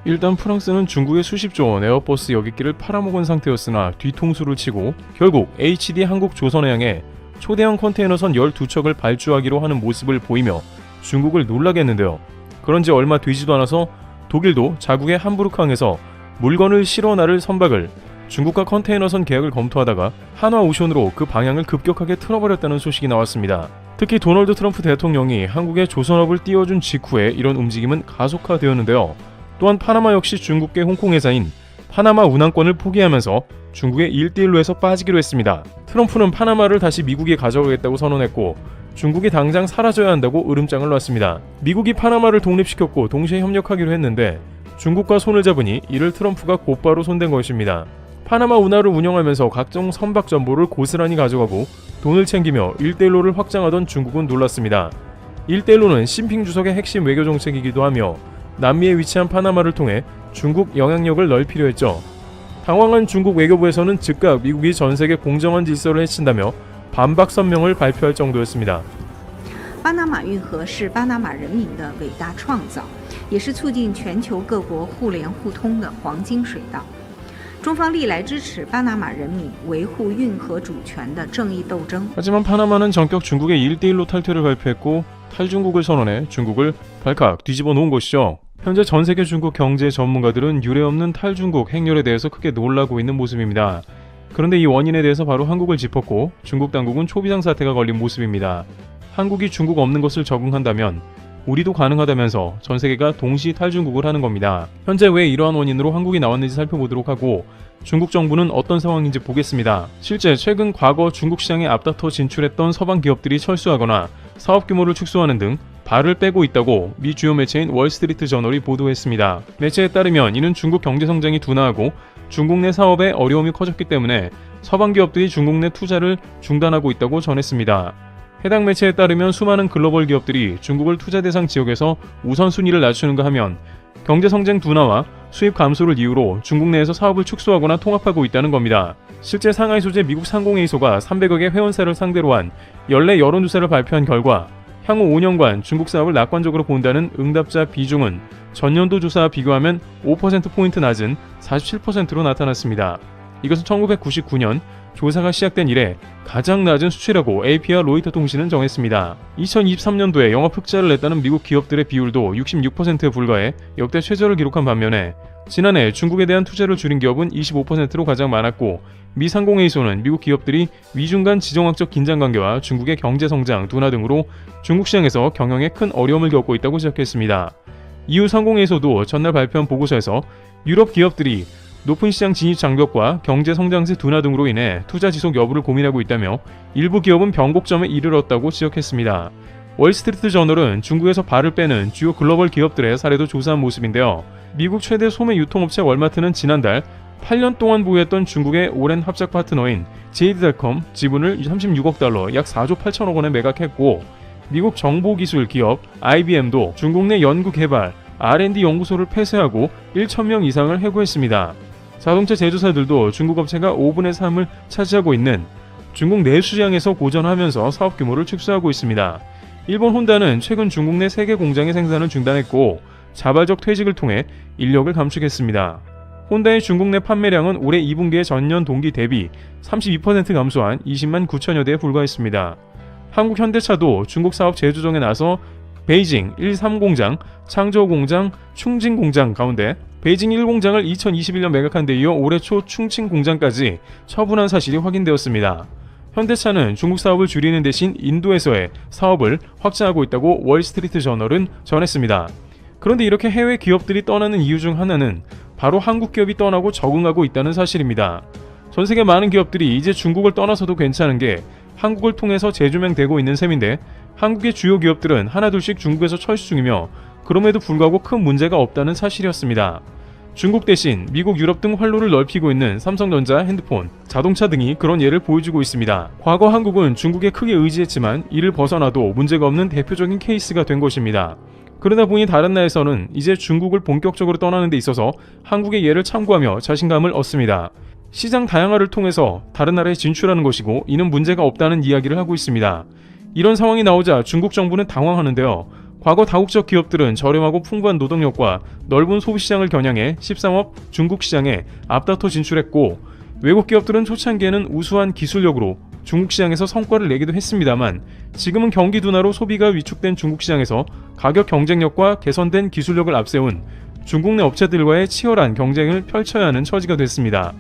일단 프랑스는 중국의 수십조 원 에어버스 여객기를 팔아먹은 상태였으나 뒤통수를 치고 결국 HD 한국조선해양에 초대형 컨테이너선 12척을 발주하기로 하는 모습을 보이며 중국을 놀라게 했는데요. 그런지 얼마 되지도 않아서 독일도 자국의 함부르크항에서 물건을 실어 나를 선박을 중국과 컨테이너선 계약을 검토하다가 한화오션으로 그 방향을 급격하게 틀어버렸다는 소식이 나왔습니다. 특히 도널드 트럼프 대통령이 한국에 조선업을 띄워준 직후에 이런 움직임은 가속화되었는데요. 또한 파나마 역시 중국계 홍콩 회사인 파나마 운항권을 포기하면서 중국의 1대1로에서 빠지기로 했습니다. 트럼프는 파나마를 다시 미국이 가져가겠다고 선언했고 중국이 당장 사라져야 한다고 으름장을 놨습니다. 미국이 파나마를 독립시켰고 동시에 협력하기로 했는데 중국과 손을 잡으니 이를 트럼프가 곧바로 손댄 것입니다. 파나마 운하를 운영하면서 각종 선박 정보를 고스란히 가져가고 돈을 챙기며 1대1로를 확장하던 중국은 놀랐습니다. 1대1로는 시진핑 주석의 핵심 외교 정책이기도 하며 남미에 위치한 파나마를 통해 중국 영향력을 넓히려 했죠. 당황한 중국 외교부에서는 즉각 미국이 전세계 공정한 질서를 해친다며 반박 성명을 발표할 정도였습니다. 巴拿马运河是巴拿马人民的伟大创造，也是促进全球各国互联互通的黄金水道。中方历来支持巴拿马人民维护运河主权的正义斗争。 하지만 파나마는 전격 중국의 1대1로 탈퇴를 발표했고 탈중국을 선언해 중국을 발칵 뒤집어 놓은 것이죠. 현재 전세계 중국 경제 전문가들은 유례없는 탈중국 행렬에 대해서 크게 놀라고 있는 모습입니다. 그런데 이 원인에 대해서 바로 한국을 짚었고 중국 당국은 초비상 사태가 걸린 모습입니다. 한국이 중국 없는 것을 적응한다면 우리도 가능하다면서 전세계가 동시 탈중국을 하는 겁니다. 현재 왜 이러한 원인으로 한국이 나왔는지 살펴보도록 하고 중국 정부는 어떤 상황인지 보겠습니다. 실제 최근 과거 중국 시장에 앞다퉈 진출했던 서방 기업들이 철수하거나 사업 규모를 축소하는 등 발을 빼고 있다고 미 주요 매체인 월스트리트 저널이 보도했습니다. 매체에 따르면 이는 중국 경제 성장이 둔화하고 중국 내 사업에 어려움이 커졌기 때문에 서방 기업들이 중국 내 투자를 중단하고 있다고 전했습니다. 해당 매체에 따르면 수많은 글로벌 기업들이 중국을 투자 대상 지역에서 우선순위를 낮추는가 하면 경제 성장 둔화와 수입 감소를 이유로 중국 내에서 사업을 축소하거나 통합하고 있다는 겁니다. 실제 상하이 소재 미국 상공회의소가 300억의 회원사를 상대로 한 연례 여론조사를 발표한 결과 향후 5년간 중국 사업을 낙관적으로 본다는 응답자 비중은 전년도 조사와 비교하면 5%포인트 낮은 47%로 나타났습니다. 이것은 1999년 조사가 시작된 이래 가장 낮은 수치라고 AP와 로이터 통신은 정했습니다. 2023년도에 영업 흑자를 냈다는 미국 기업들의 비율도 66%에 불과해 역대 최저를 기록한 반면에 지난해 중국에 대한 투자를 줄인 기업은 25%로 가장 많았고 미 상공회의소는 미국 기업들이 미중 간 지정학적 긴장관계와 중국의 경제성장 둔화 등으로 중국 시장에서 경영에 큰 어려움을 겪고 있다고 지적했습니다. 이후 상공회의소도 전날 발표한 보고서에서 유럽 기업들이 높은 시장 진입 장벽과 경제 성장세 둔화 등으로 인해 투자 지속 여부를 고민하고 있다며 일부 기업은 변곡점에 이르렀다고 지적했습니다. 월스트리트 저널은 중국에서 발을 빼는 주요 글로벌 기업들의 사례도 조사한 모습인데요. 미국 최대 소매 유통업체 월마트는 지난달 8년 동안 보유했던 중국의 오랜 합작 파트너인 JD.com 지분을 36억 달러 약 4조 8천억 원에 매각했고 미국 정보기술 기업 IBM도 중국 내 연구개발 R&D 연구소를 폐쇄하고 1,000명 이상을 해고했습니다. 자동차 제조사들도 중국 업체가 5분의 3을 차지하고 있는 중국 내수시장에서 고전하면서 사업 규모를 축소하고 있습니다. 일본 혼다는 최근 중국 내 3개 공장의 생산을 중단했고 자발적 퇴직을 통해 인력을 감축했습니다. 혼다의 중국 내 판매량은 올해 2분기의 전년 동기 대비 32% 감소한 20만 9천여 대에 불과했습니다. 한국 현대차도 중국 사업 재조정에 나서 베이징 1-3공장, 창저우 공장, 충칭 공장 가운데 베이징 1공장을 2021년 매각한 데 이어 올해 초 충칭 공장까지 처분한 사실이 확인되었습니다. 현대차는 중국 사업을 줄이는 대신 인도에서의 사업을 확장하고 있다고 월스트리트 저널은 전했습니다. 그런데 이렇게 해외 기업들이 떠나는 이유 중 하나는 바로 한국 기업이 떠나고 적응하고 있다는 사실입니다. 전 세계 많은 기업들이 이제 중국을 떠나서도 괜찮은 게 한국을 통해서 재조명되고 있는 셈인데 한국의 주요 기업들은 하나둘씩 중국에서 철수 중이며 그럼에도 불구하고 큰 문제가 없다는 사실이었습니다. 중국 대신 미국, 유럽 등 활로를 넓히고 있는 삼성전자, 핸드폰, 자동차 등이 그런 예를 보여주고 있습니다. 과거 한국은 중국에 크게 의지했지만 이를 벗어나도 문제가 없는 대표적인 케이스가 된 것입니다. 그러다 보니 다른 나라에서는 이제 중국을 본격적으로 떠나는 데 있어서 한국의 예를 참고하며 자신감을 얻습니다. 시장 다양화를 통해서 다른 나라에 진출하는 것이고 이는 문제가 없다는 이야기를 하고 있습니다. 이런 상황이 나오자 중국 정부는 당황하는데요. 과거 다국적 기업들은 저렴하고 풍부한 노동력과 넓은 소비시장을 겨냥해 13업 중국 시장에 앞다퉈 진출했고 외국 기업들은 초창기에는 우수한 기술력으로 중국 시장에서 성과를 내기도 했습니다만 지금은 경기 둔화로 소비가 위축된 중국 시장에서 가격 경쟁력과 개선된 기술력을 앞세운 중국 내 업체들과의 치열한 경쟁을 펼쳐야 하는 처지가 됐습니다.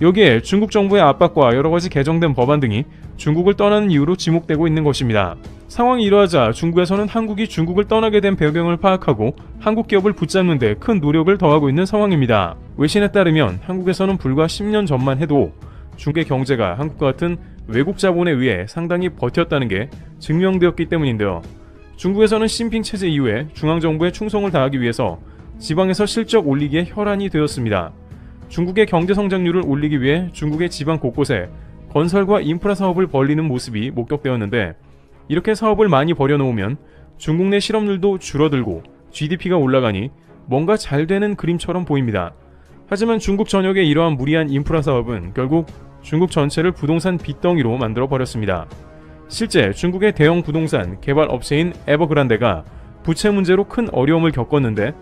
여기에 중국 정부의 압박과 여러가지 개정된 법안 등이 중국을 떠나는 이유로 지목되고 있는 것입니다. 상황이 이러하자 중국에서는 한국이 중국을 떠나게 된 배경을 파악하고 한국 기업을 붙잡는 데 큰 노력을 더하고 있는 상황입니다. 외신에 따르면 한국에서는 불과 10년 전만 해도 중국의 경제가 한국과 같은 외국 자본에 의해 상당히 버텼다는 게 증명되었기 때문인데요. 중국에서는 시진핑 체제 이후에 중앙정부에 충성을 다하기 위해서 지방에서 실적 올리기에 혈안이 되었습니다. 중국의 경제 성장률을 올리기 위해 중국의 지방 곳곳에 건설과 인프라 사업을 벌리는 모습이 목격되었는데, 이렇게 사업을 많이 벌여놓으면 중국 내 실업률도 줄어들고 GDP가 올라가니 뭔가 잘 되는 그림처럼 보입니다. 하지만 중국 전역의 이러한 무리한 인프라 사업은 결국 중국 전체를 부동산 빚덩이로 만들어 버렸습니다. 실제 중국의 대형 부동산 개발 업체인 에버그란데가 부채 문제로 큰 어려움을 겪었는데,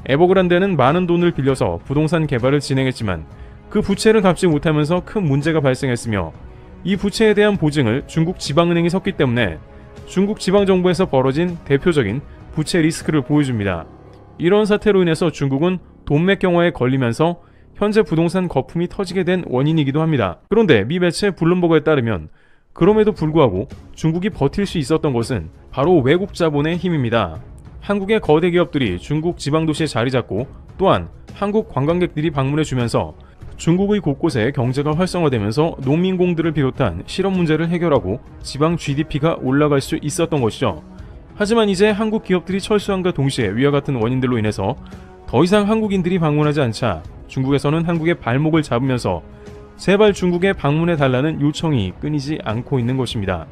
에버그란데는 많은 돈을 빌려서 부동산 개발을 진행했지만 그 부채를 갚지 못하면서 큰 문제가 발생했으며, 이 부채에 대한 보증을 중국 지방은행이 섰기 때문에 중국 지방정부에서 벌어진 대표적인 부채 리스크를 보여줍니다. 이런 사태로 인해서 중국은 돈맥경화에 걸리면서 현재 부동산 거품이 터지게 된 원인이기도 합니다. 그런데 미 매체 블룸버그에 따르면 그럼에도 불구하고 중국이 버틸 수 있었던 것은 바로 외국 자본의 힘입니다. 한국의 거대 기업들이 중국 지방도시에 자리 잡고, 또한 한국 관광객들이 방문해주면서 중국의 곳곳에 경제가 활성화되면서 농민공들을 비롯한 실업 문제를 해결하고 지방 GDP가 올라갈 수 있었던 것이죠. 하지만 이제 한국 기업들이 철수함과 동시에 위와 같은 원인들로 인해서 더 이상 한국인들이 방문하지 않자 중국에서는 한국의 발목을 잡으면서 제발 중국에 방문해달라는 요청이 끊이지 않고 있는 것입니다.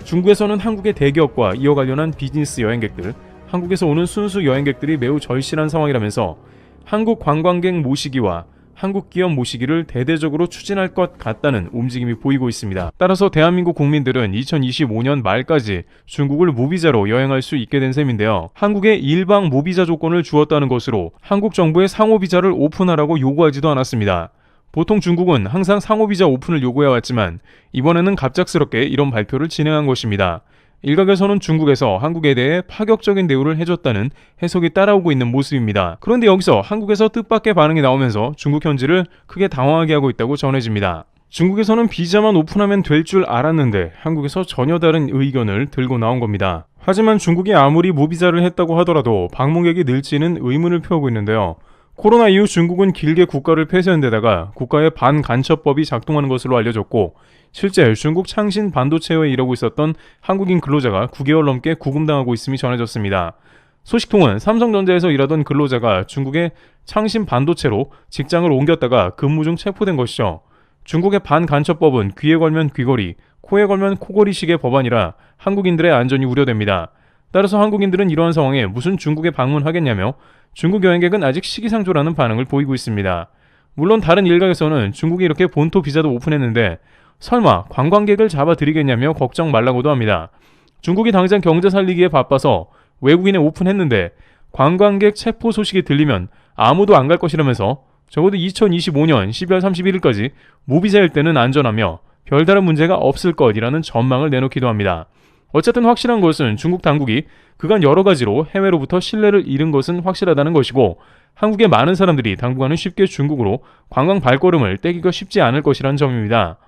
중국에서는 한국의 대기업과 이어 관련한 비즈니스 여행객들, 한국에서 오는 순수 여행객들이 매우 절실한 상황이라면서 한국 관광객 모시기와 한국 기업 모시기를 대대적으로 추진할 것 같다는 움직임이 보이고 있습니다. 따라서 대한민국 국민들은 2025년 말까지 중국을 무비자로 여행할 수 있게 된 셈인데요. 한국에 일방 무비자 조건을 주었다는 것으로 한국 정부의 상호비자를 오픈하라고 요구하지도 않았습니다. 보통 중국은 항상 상호비자 오픈을 요구해왔지만 이번에는 갑작스럽게 이런 발표를 진행한 것입니다. 일각에서는 중국에서 한국에 대해 파격적인 대우를 해줬다는 해석이 따라오고 있는 모습입니다. 그런데 여기서 한국에서 뜻밖의 반응이 나오면서 중국 현지를 크게 당황하게 하고 있다고 전해집니다. 중국에서는 비자만 오픈하면 될 줄 알았는데 한국에서 전혀 다른 의견을 들고 나온 겁니다. 하지만 중국이 아무리 무비자를 했다고 하더라도 방문객이 늘지는 의문을 표하고 있는데요. 코로나 이후 중국은 길게 국가를 폐쇄한 데다가 국가의 반간첩법이 작동하는 것으로 알려졌고, 실제 중국 창신 반도체에 일하고 있었던 한국인 근로자가 9개월 넘게 구금당하고 있음이 전해졌습니다. 소식통은 삼성전자에서 일하던 근로자가 중국의 창신 반도체로 직장을 옮겼다가 근무 중 체포된 것이죠. 중국의 반간첩법은 귀에 걸면 귀걸이, 코에 걸면 코걸이식의 법안이라 한국인들의 안전이 우려됩니다. 따라서 한국인들은 이러한 상황에 무슨 중국에 방문하겠냐며 중국 여행객은 아직 시기상조라는 반응을 보이고 있습니다. 물론 다른 일각에서는 중국이 이렇게 본토 비자도 오픈했는데 설마 관광객을 잡아들이겠냐며 걱정 말라고도 합니다. 중국이 당장 경제 살리기에 바빠서 외국인에 오픈했는데 관광객 체포 소식이 들리면 아무도 안 갈 것이라면서 적어도 2025년 12월 31일까지 무비자일 때는 안전하며 별다른 문제가 없을 것이라는 전망을 내놓기도 합니다. 어쨌든 확실한 것은 중국 당국이 그간 여러 가지로 해외로부터 신뢰를 잃은 것은 확실하다는 것이고, 한국의 많은 사람들이 당분간은 쉽게 중국으로 관광 발걸음을 떼기가 쉽지 않을 것이란 점입니다.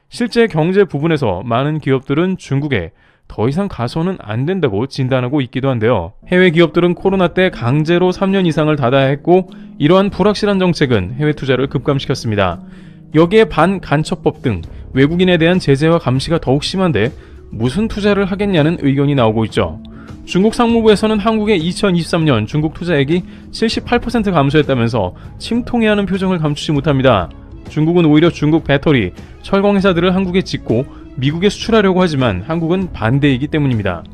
실제 경제 부분에서 많은 기업들은 중국에 더 이상 가서는 안 된다고 진단하고 있기도 한데요. 해외 기업들은 코로나 때 강제로 3년 이상을 닫아야 했고, 이러한 불확실한 정책은 해외 투자를 급감시켰습니다. 여기에 반간첩법 등 외국인에 대한 제재와 감시가 더욱 심한데 무슨 투자를 하겠냐는 의견이 나오고 있죠. 중국 상무부에서는 한국의 2023년 중국 투자액이 78% 감소했다면서 침통해하는 표정을 감추지 못합니다. 중국은 오히려 중국 배터리, 철강 회사들을 한국에 짓고 미국에 수출하려고 하지만 한국은 반대이기 때문입니다.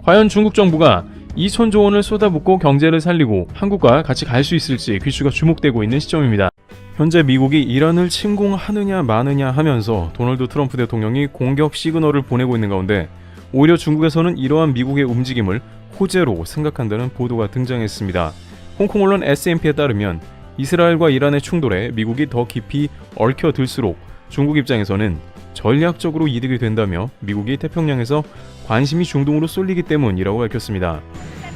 과연 중국 정부가 2천조 원을 쏟아붓고 경제를 살리고 한국과 같이 갈 수 있을지 귀추가 주목되고 있는 시점입니다. 현재 미국이 이란을 침공하느냐 마느냐 하면서 도널드 트럼프 대통령이 공격 시그널을 보내고 있는 가운데 오히려 중국에서는 이러한 미국의 움직임을 호재로 생각한다는 보도가 등장했습니다. 홍콩 언론 SNP에 따르면 이스라엘과 이란의 충돌에 미국이 더 깊이 얽혀들수록 중국 입장에서는 전략적으로 이득이 된다며 미국이 태평양에서 관심이 중동으로 쏠리기 때문이라고 밝혔습니다.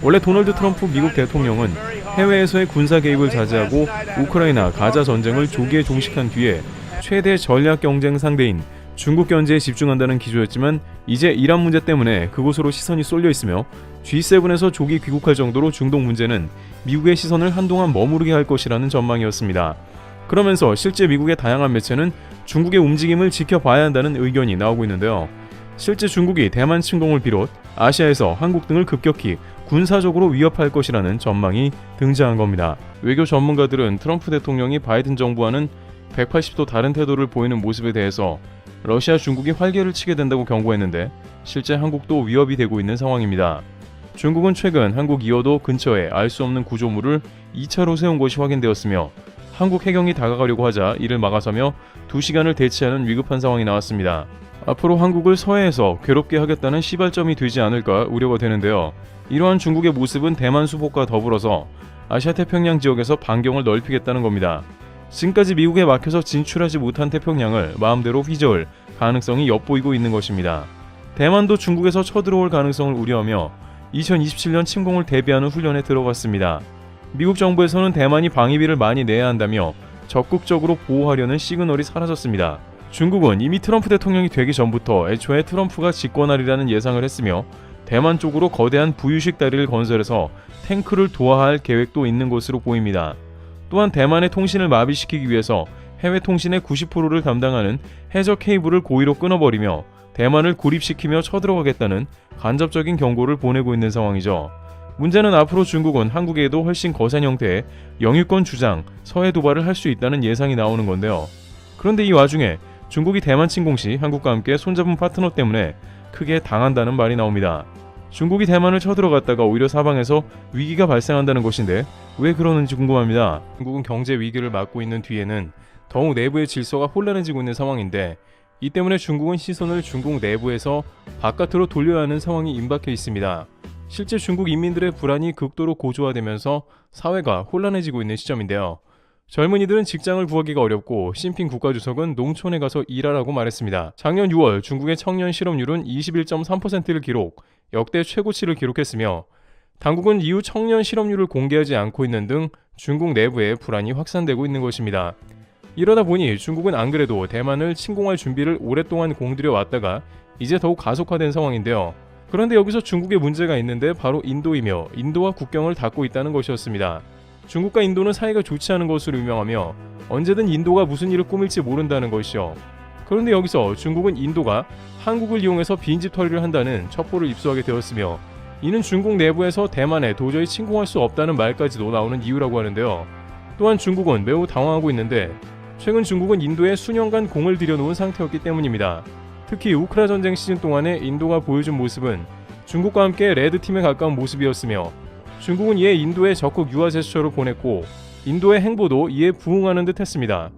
원래 도널드 트럼프 미국 대통령은 해외에서의 군사 개입을 자제하고 우크라이나 가자 전쟁을 조기에 종식한 뒤에 최대 전략 경쟁 상대인 중국 견제에 집중한다는 기조였지만 이제 이란 문제 때문에 그곳으로 시선이 쏠려 있으며 G7에서 조기 귀국할 정도로 중동 문제는 미국의 시선을 한동안 머무르게 할 것이라는 전망이었습니다. 그러면서 실제 미국의 다양한 매체는 중국의 움직임을 지켜봐야 한다는 의견이 나오고 있는데요. 실제 중국이 대만 침공을 비롯 아시아에서 한국 등을 급격히 군사적으로 위협할 것이라는 전망이 등장한 겁니다. 외교 전문가들은 트럼프 대통령이 바이든 정부와는 180도 다른 태도를 보이는 모습에 대해서 러시아, 중국이 활개를 치게 된다고 경고했는데 실제 한국도 위협이 되고 있는 상황입니다. 중국은 최근 한국 2호도 근처에 알 수 없는 구조물을 2차로 세운 것이 확인되었으며 한국 해경이 다가가려고 하자 이를 막아서며 2시간을 대치하는 위급한 상황이 나왔습니다. 앞으로 한국을 서해에서 괴롭게 하겠다는 시발점이 되지 않을까 우려가 되는데요. 이러한 중국의 모습은 대만 수복과 더불어서 아시아 태평양 지역에서 반경을 넓히겠다는 겁니다. 지금까지 미국에 막혀서 진출하지 못한 태평양을 마음대로 휘저을 가능성이 엿보이고 있는 것입니다. 대만도 중국에서 쳐들어올 가능성을 우려하며 2027년 침공을 대비하는 훈련에 들어갔습니다. 미국 정부에서는 대만이 방위비를 많이 내야 한다며 적극적으로 보호하려는 시그널이 사라졌습니다. 중국은 이미 트럼프 대통령이 되기 전부터 애초에 트럼프가 집권하리라는 예상을 했으며 대만 쪽으로 거대한 부유식 다리를 건설해서 탱크를 도하할 계획도 있는 것으로 보입니다. 또한 대만의 통신을 마비시키기 위해서 해외 통신의 90%를 담당하는 해저 케이블을 고의로 끊어버리며 대만을 고립시키며 쳐들어가겠다는 간접적인 경고를 보내고 있는 상황이죠. 문제는 앞으로 중국은 한국에도 훨씬 거센 형태의 영유권 주장, 서해 도발을 할 수 있다는 예상이 나오는 건데요. 그런데 이 와중에 중국이 대만 침공 시 한국과 함께 손잡은 파트너 때문에 크게 당한다는 말이 나옵니다. 중국이 대만을 쳐들어갔다가 오히려 사방에서 위기가 발생한다는 것인데 왜 그러는지 궁금합니다. 중국은 경제 위기를 맞고 있는 뒤에는 더욱 내부의 질서가 혼란해지고 있는 상황인데 이 때문에 중국은 시선을 중국 내부에서 바깥으로 돌려야 하는 상황이 임박해 있습니다. 실제 중국 인민들의 불안이 극도로 고조화되면서 사회가 혼란해지고 있는 시점인데요. 젊은이들은 직장을 구하기가 어렵고 시진핑 국가주석은 농촌에 가서 일하라고 말했습니다. 작년 6월 중국의 청년 실업률은 21.3%를 기록, 역대 최고치를 기록했으며 당국은 이후 청년 실업률을 공개하지 않고 있는 등 중국 내부에 불안이 확산되고 있는 것입니다. 이러다 보니 중국은 안 그래도 대만을 침공할 준비를 오랫동안 공들여 왔다가 이제 더욱 가속화된 상황인데요. 그런데 여기서 중국의 문제가 있는데 바로 인도이며 인도와 국경을 닫고 있다는 것이었습니다. 중국과 인도는 사이가 좋지 않은 것으로 유명하며 언제든 인도가 무슨 일을 꾸밀지 모른다는 것이요. 그런데 여기서 중국은 인도가 한국을 이용해서 빈집털이를 한다는 첩보를 입수하게 되었으며 이는 중국 내부에서 대만에 도저히 침공할 수 없다는 말까지도 나오는 이유라고 하는데요. 또한 중국은 매우 당황하고 있는데 최근 중국은 인도에 수년간 공을 들여놓은 상태였기 때문입니다. 특히 우크라 전쟁 시즌 동안에 인도가 보여준 모습은 중국과 함께 레드팀에 가까운 모습이었으며 중국은 이에 인도에 적극 유화 제스처를 보냈고 인도의 행보도 이에 부응하는 듯 했습니다.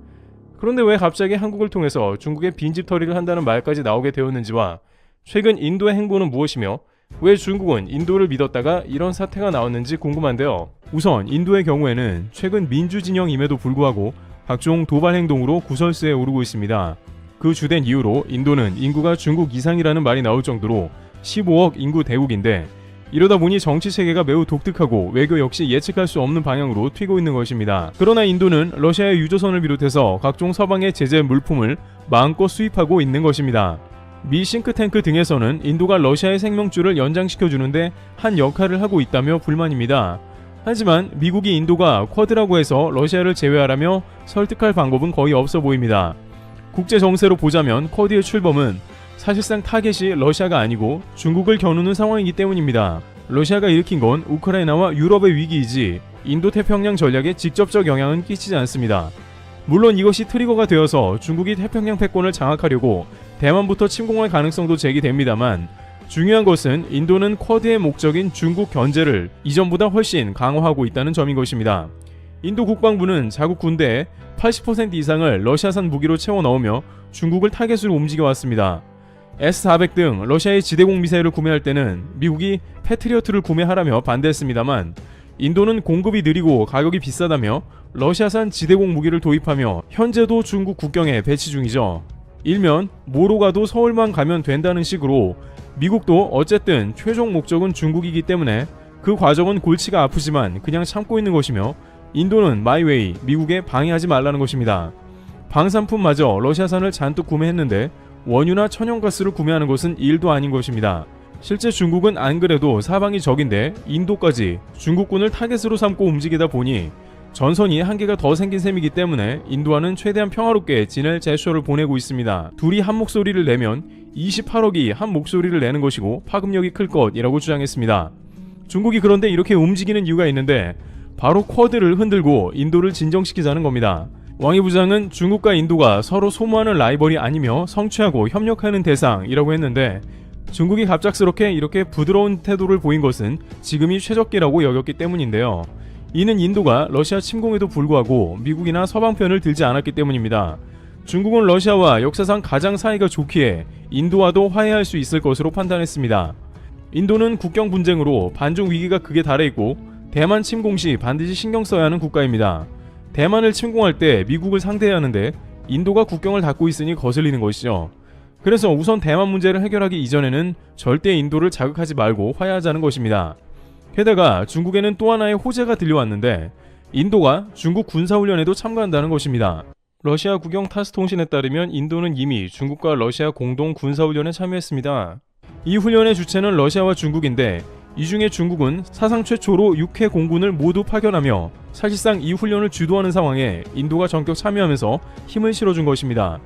그런데 왜 갑자기 한국을 통해서 중국의 빈집털이를 한다는 말까지 나오게 되었는지와 최근 인도의 행보는 무엇이며 왜 중국은 인도를 믿었다가 이런 사태가 나왔는지 궁금한데요. 우선 인도의 경우에는 최근 민주진영임에도 불구하고 각종 도발 행동으로 구설수에 오르고 있습니다. 그 주된 이유로 인도는 인구가 중국 이상이라는 말이 나올 정도로 15억 인구 대국인데 이러다 보니 정치 체계가 매우 독특하고 외교 역시 예측할 수 없는 방향으로 튀고 있는 것입니다. 그러나 인도는 러시아의 유조선을 비롯해서 각종 서방의 제재 물품을 마음껏 수입하고 있는 것입니다. 미 싱크탱크 등에서는 인도가 러시아의 생명줄을 연장시켜주는데 한 역할을 하고 있다며 불만입니다. 하지만 미국이 인도가 쿼드라고 해서 러시아를 제외하라며 설득할 방법은 거의 없어 보입니다. 국제 정세로 보자면 쿼드의 출범은 사실상 타겟이 러시아가 아니고 중국을 겨누는 상황이기 때문입니다. 러시아가 일으킨 건 우크라이나와 유럽의 위기이지 인도태평양 전략에 직접적 영향은 끼치지 않습니다. 물론 이것이 트리거가 되어서 중국이 태평양 패권을 장악하려고 대만부터 침공할 가능성도 제기됩니다만 중요한 것은 인도는 쿼드의 목적인 중국 견제를 이전보다 훨씬 강화하고 있다는 점인 것입니다. 인도 국방부는 자국 군대의 80% 이상을 러시아산 무기로 채워 넣으며 중국을 타겟으로 움직여왔습니다. S-400 등 러시아의 지대공 미사일을 구매할 때는 미국이 패트리어트를 구매하라며 반대했습니다만 인도는 공급이 느리고 가격이 비싸다며 러시아산 지대공 무기를 도입하며 현재도 중국 국경에 배치 중이죠. 일면 뭐로 가도 서울만 가면 된다는 식으로 미국도 어쨌든 최종 목적은 중국이기 때문에 그 과정은 골치가 아프지만 그냥 참고 있는 것이며 인도는 마이웨이, 미국에 방해하지 말라는 것입니다. 방산품마저 러시아산을 잔뜩 구매했는데 원유나 천연가스를 구매하는 것은 일도 아닌 것입니다. 실제 중국은 안 그래도 사방이 적인데 인도까지 중국군을 타겟으로 삼고 움직이다 보니 전선이 한 개가 더 생긴 셈이기 때문에 인도와는 최대한 평화롭게 지낼 제스처를 보내고 있습니다. 둘이 한 목소리를 내면 28억이 한 목소리를 내는 것이고 파급력이 클 것이라고 주장했습니다. 중국이 그런데 이렇게 움직이는 이유가 있는데 바로 쿼드를 흔들고 인도를 진정시키자는 겁니다. 왕이 부장은 중국과 인도가 서로 소모하는 라이벌이 아니며 성취하고 협력하는 대상이라고 했는데 중국이 갑작스럽게 이렇게 부드러운 태도를 보인 것은 지금이 최적기라고 여겼기 때문인데요. 이는 인도가 러시아 침공에도 불구하고 미국이나 서방 편을 들지 않았기 때문입니다. 중국은 러시아와 역사상 가장 사이가 좋기에 인도와도 화해할 수 있을 것으로 판단했습니다. 인도는 국경 분쟁으로 반중 위기가 극에 달해 있고 대만 침공 시 반드시 신경 써야 하는 국가입니다. 대만을 침공할 때 미국을 상대해야 하는데 인도가 국경을 닫고 있으니 거슬리는 것이죠. 그래서 우선 대만 문제를 해결하기 이전에는 절대 인도를 자극하지 말고 화해하자는 것입니다. 게다가 중국에는 또 하나의 호재가 들려왔는데 인도가 중국 군사훈련에도 참가한다는 것입니다. 러시아 국영 타스 통신에 따르면 인도는 이미 중국과 러시아 공동 군사훈련에 참여했습니다. 이 훈련의 주체는 러시아와 중국인데 이 중에 중국은 사상 최초로 6회 공군을 모두 파견하며 사실상 이 훈련을 주도하는 상황에 인도가 전격 참여하면서 힘을 실어준 것입니다.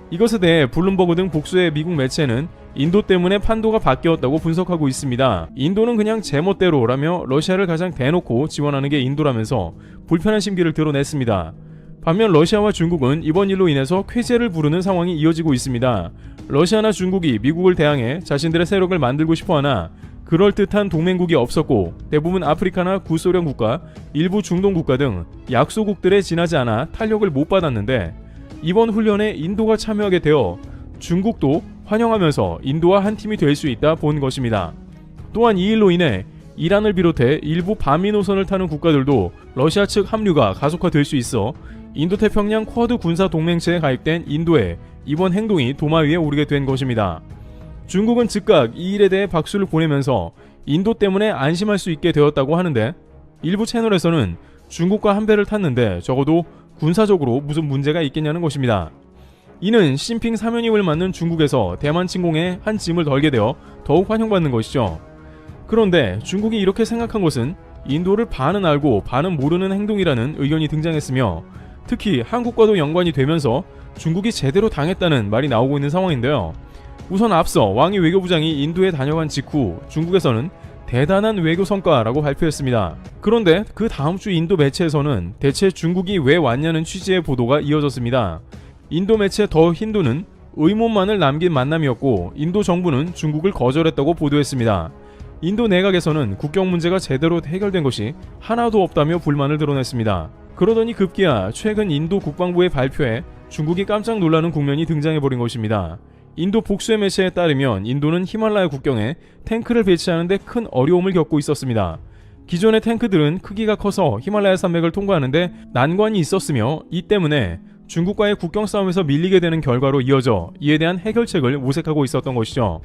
이것에 대해 블룸버그 등 복수의 미국 매체는 인도 때문에 판도가 바뀌었다고 분석하고 있습니다. 인도는 그냥 제멋대로라며 러시아를 가장 대놓고 지원하는 게 인도라면서 불편한 심기를 드러냈습니다. 반면 러시아와 중국은 이번 일로 인해서 쾌재를 부르는 상황이 이어지고 있습니다. 러시아나 중국이 미국을 대항해 자신들의 세력을 만들고 싶어하나 그럴듯한 동맹국이 없었고 대부분 아프리카나 구소련 국가, 일부 중동 국가 등 약소국들에 지나지 않아 탄력을 못 받았는데 이번 훈련에 인도가 참여하게 되어 중국도 환영하면서 인도와 한 팀이 될 수 있다 본 것입니다. 또한 이 일로 인해 이란을 비롯해 일부 반미 노선을 타는 국가들도 러시아 측 합류가 가속화될 수 있어 인도태평양 쿼드 군사 동맹체에 가입된 인도의 이번 행동이 도마 위에 오르게 된 것입니다. 중국은 즉각 이 일에 대해 박수를 보내면서 인도 때문에 안심할 수 있게 되었다고 하는데 일부 채널에서는 중국과 한 배를 탔는데 적어도 군사적으로 무슨 문제가 있겠냐는 것입니다. 이는 시진핑 사면임을 맡는 중국에서 대만 침공에 한 짐을 덜게 되어 더욱 환영받는 것이죠. 그런데 중국이 이렇게 생각한 것은 인도를 반은 알고 반은 모르는 행동이라는 의견이 등장했으며 특히 한국과도 연관이 되면서 중국이 제대로 당했다는 말이 나오고 있는 상황인데요. 우선 앞서 왕이 외교부장이 인도에 다녀간 직후 중국에서는 대단한 외교 성과라고 발표했습니다. 그런데 그 다음 주 인도 매체에서는 대체 중국이 왜 왔냐는 취지의 보도가 이어졌습니다. 인도 매체 더 힌두는 의문만을 남긴 만남이었고 인도 정부는 중국을 거절했다고 보도했습니다. 인도 내각에서는 국경 문제가 제대로 해결된 것이 하나도 없다며 불만을 드러냈습니다. 그러더니 급기야 최근 인도 국방부의 발표에 중국이 깜짝 놀라는 국면이 등장해버린 것입니다. 인도 복수의 매체에 따르면 인도는 히말라야 국경에 탱크를 배치하는데 큰 어려움을 겪고 있었습니다. 기존의 탱크들은 크기가 커서 히말라야 산맥을 통과하는데 난관이 있었으며 이 때문에 중국과의 국경 싸움에서 밀리게 되는 결과로 이어져 이에 대한 해결책을 모색하고 있었던 것이죠.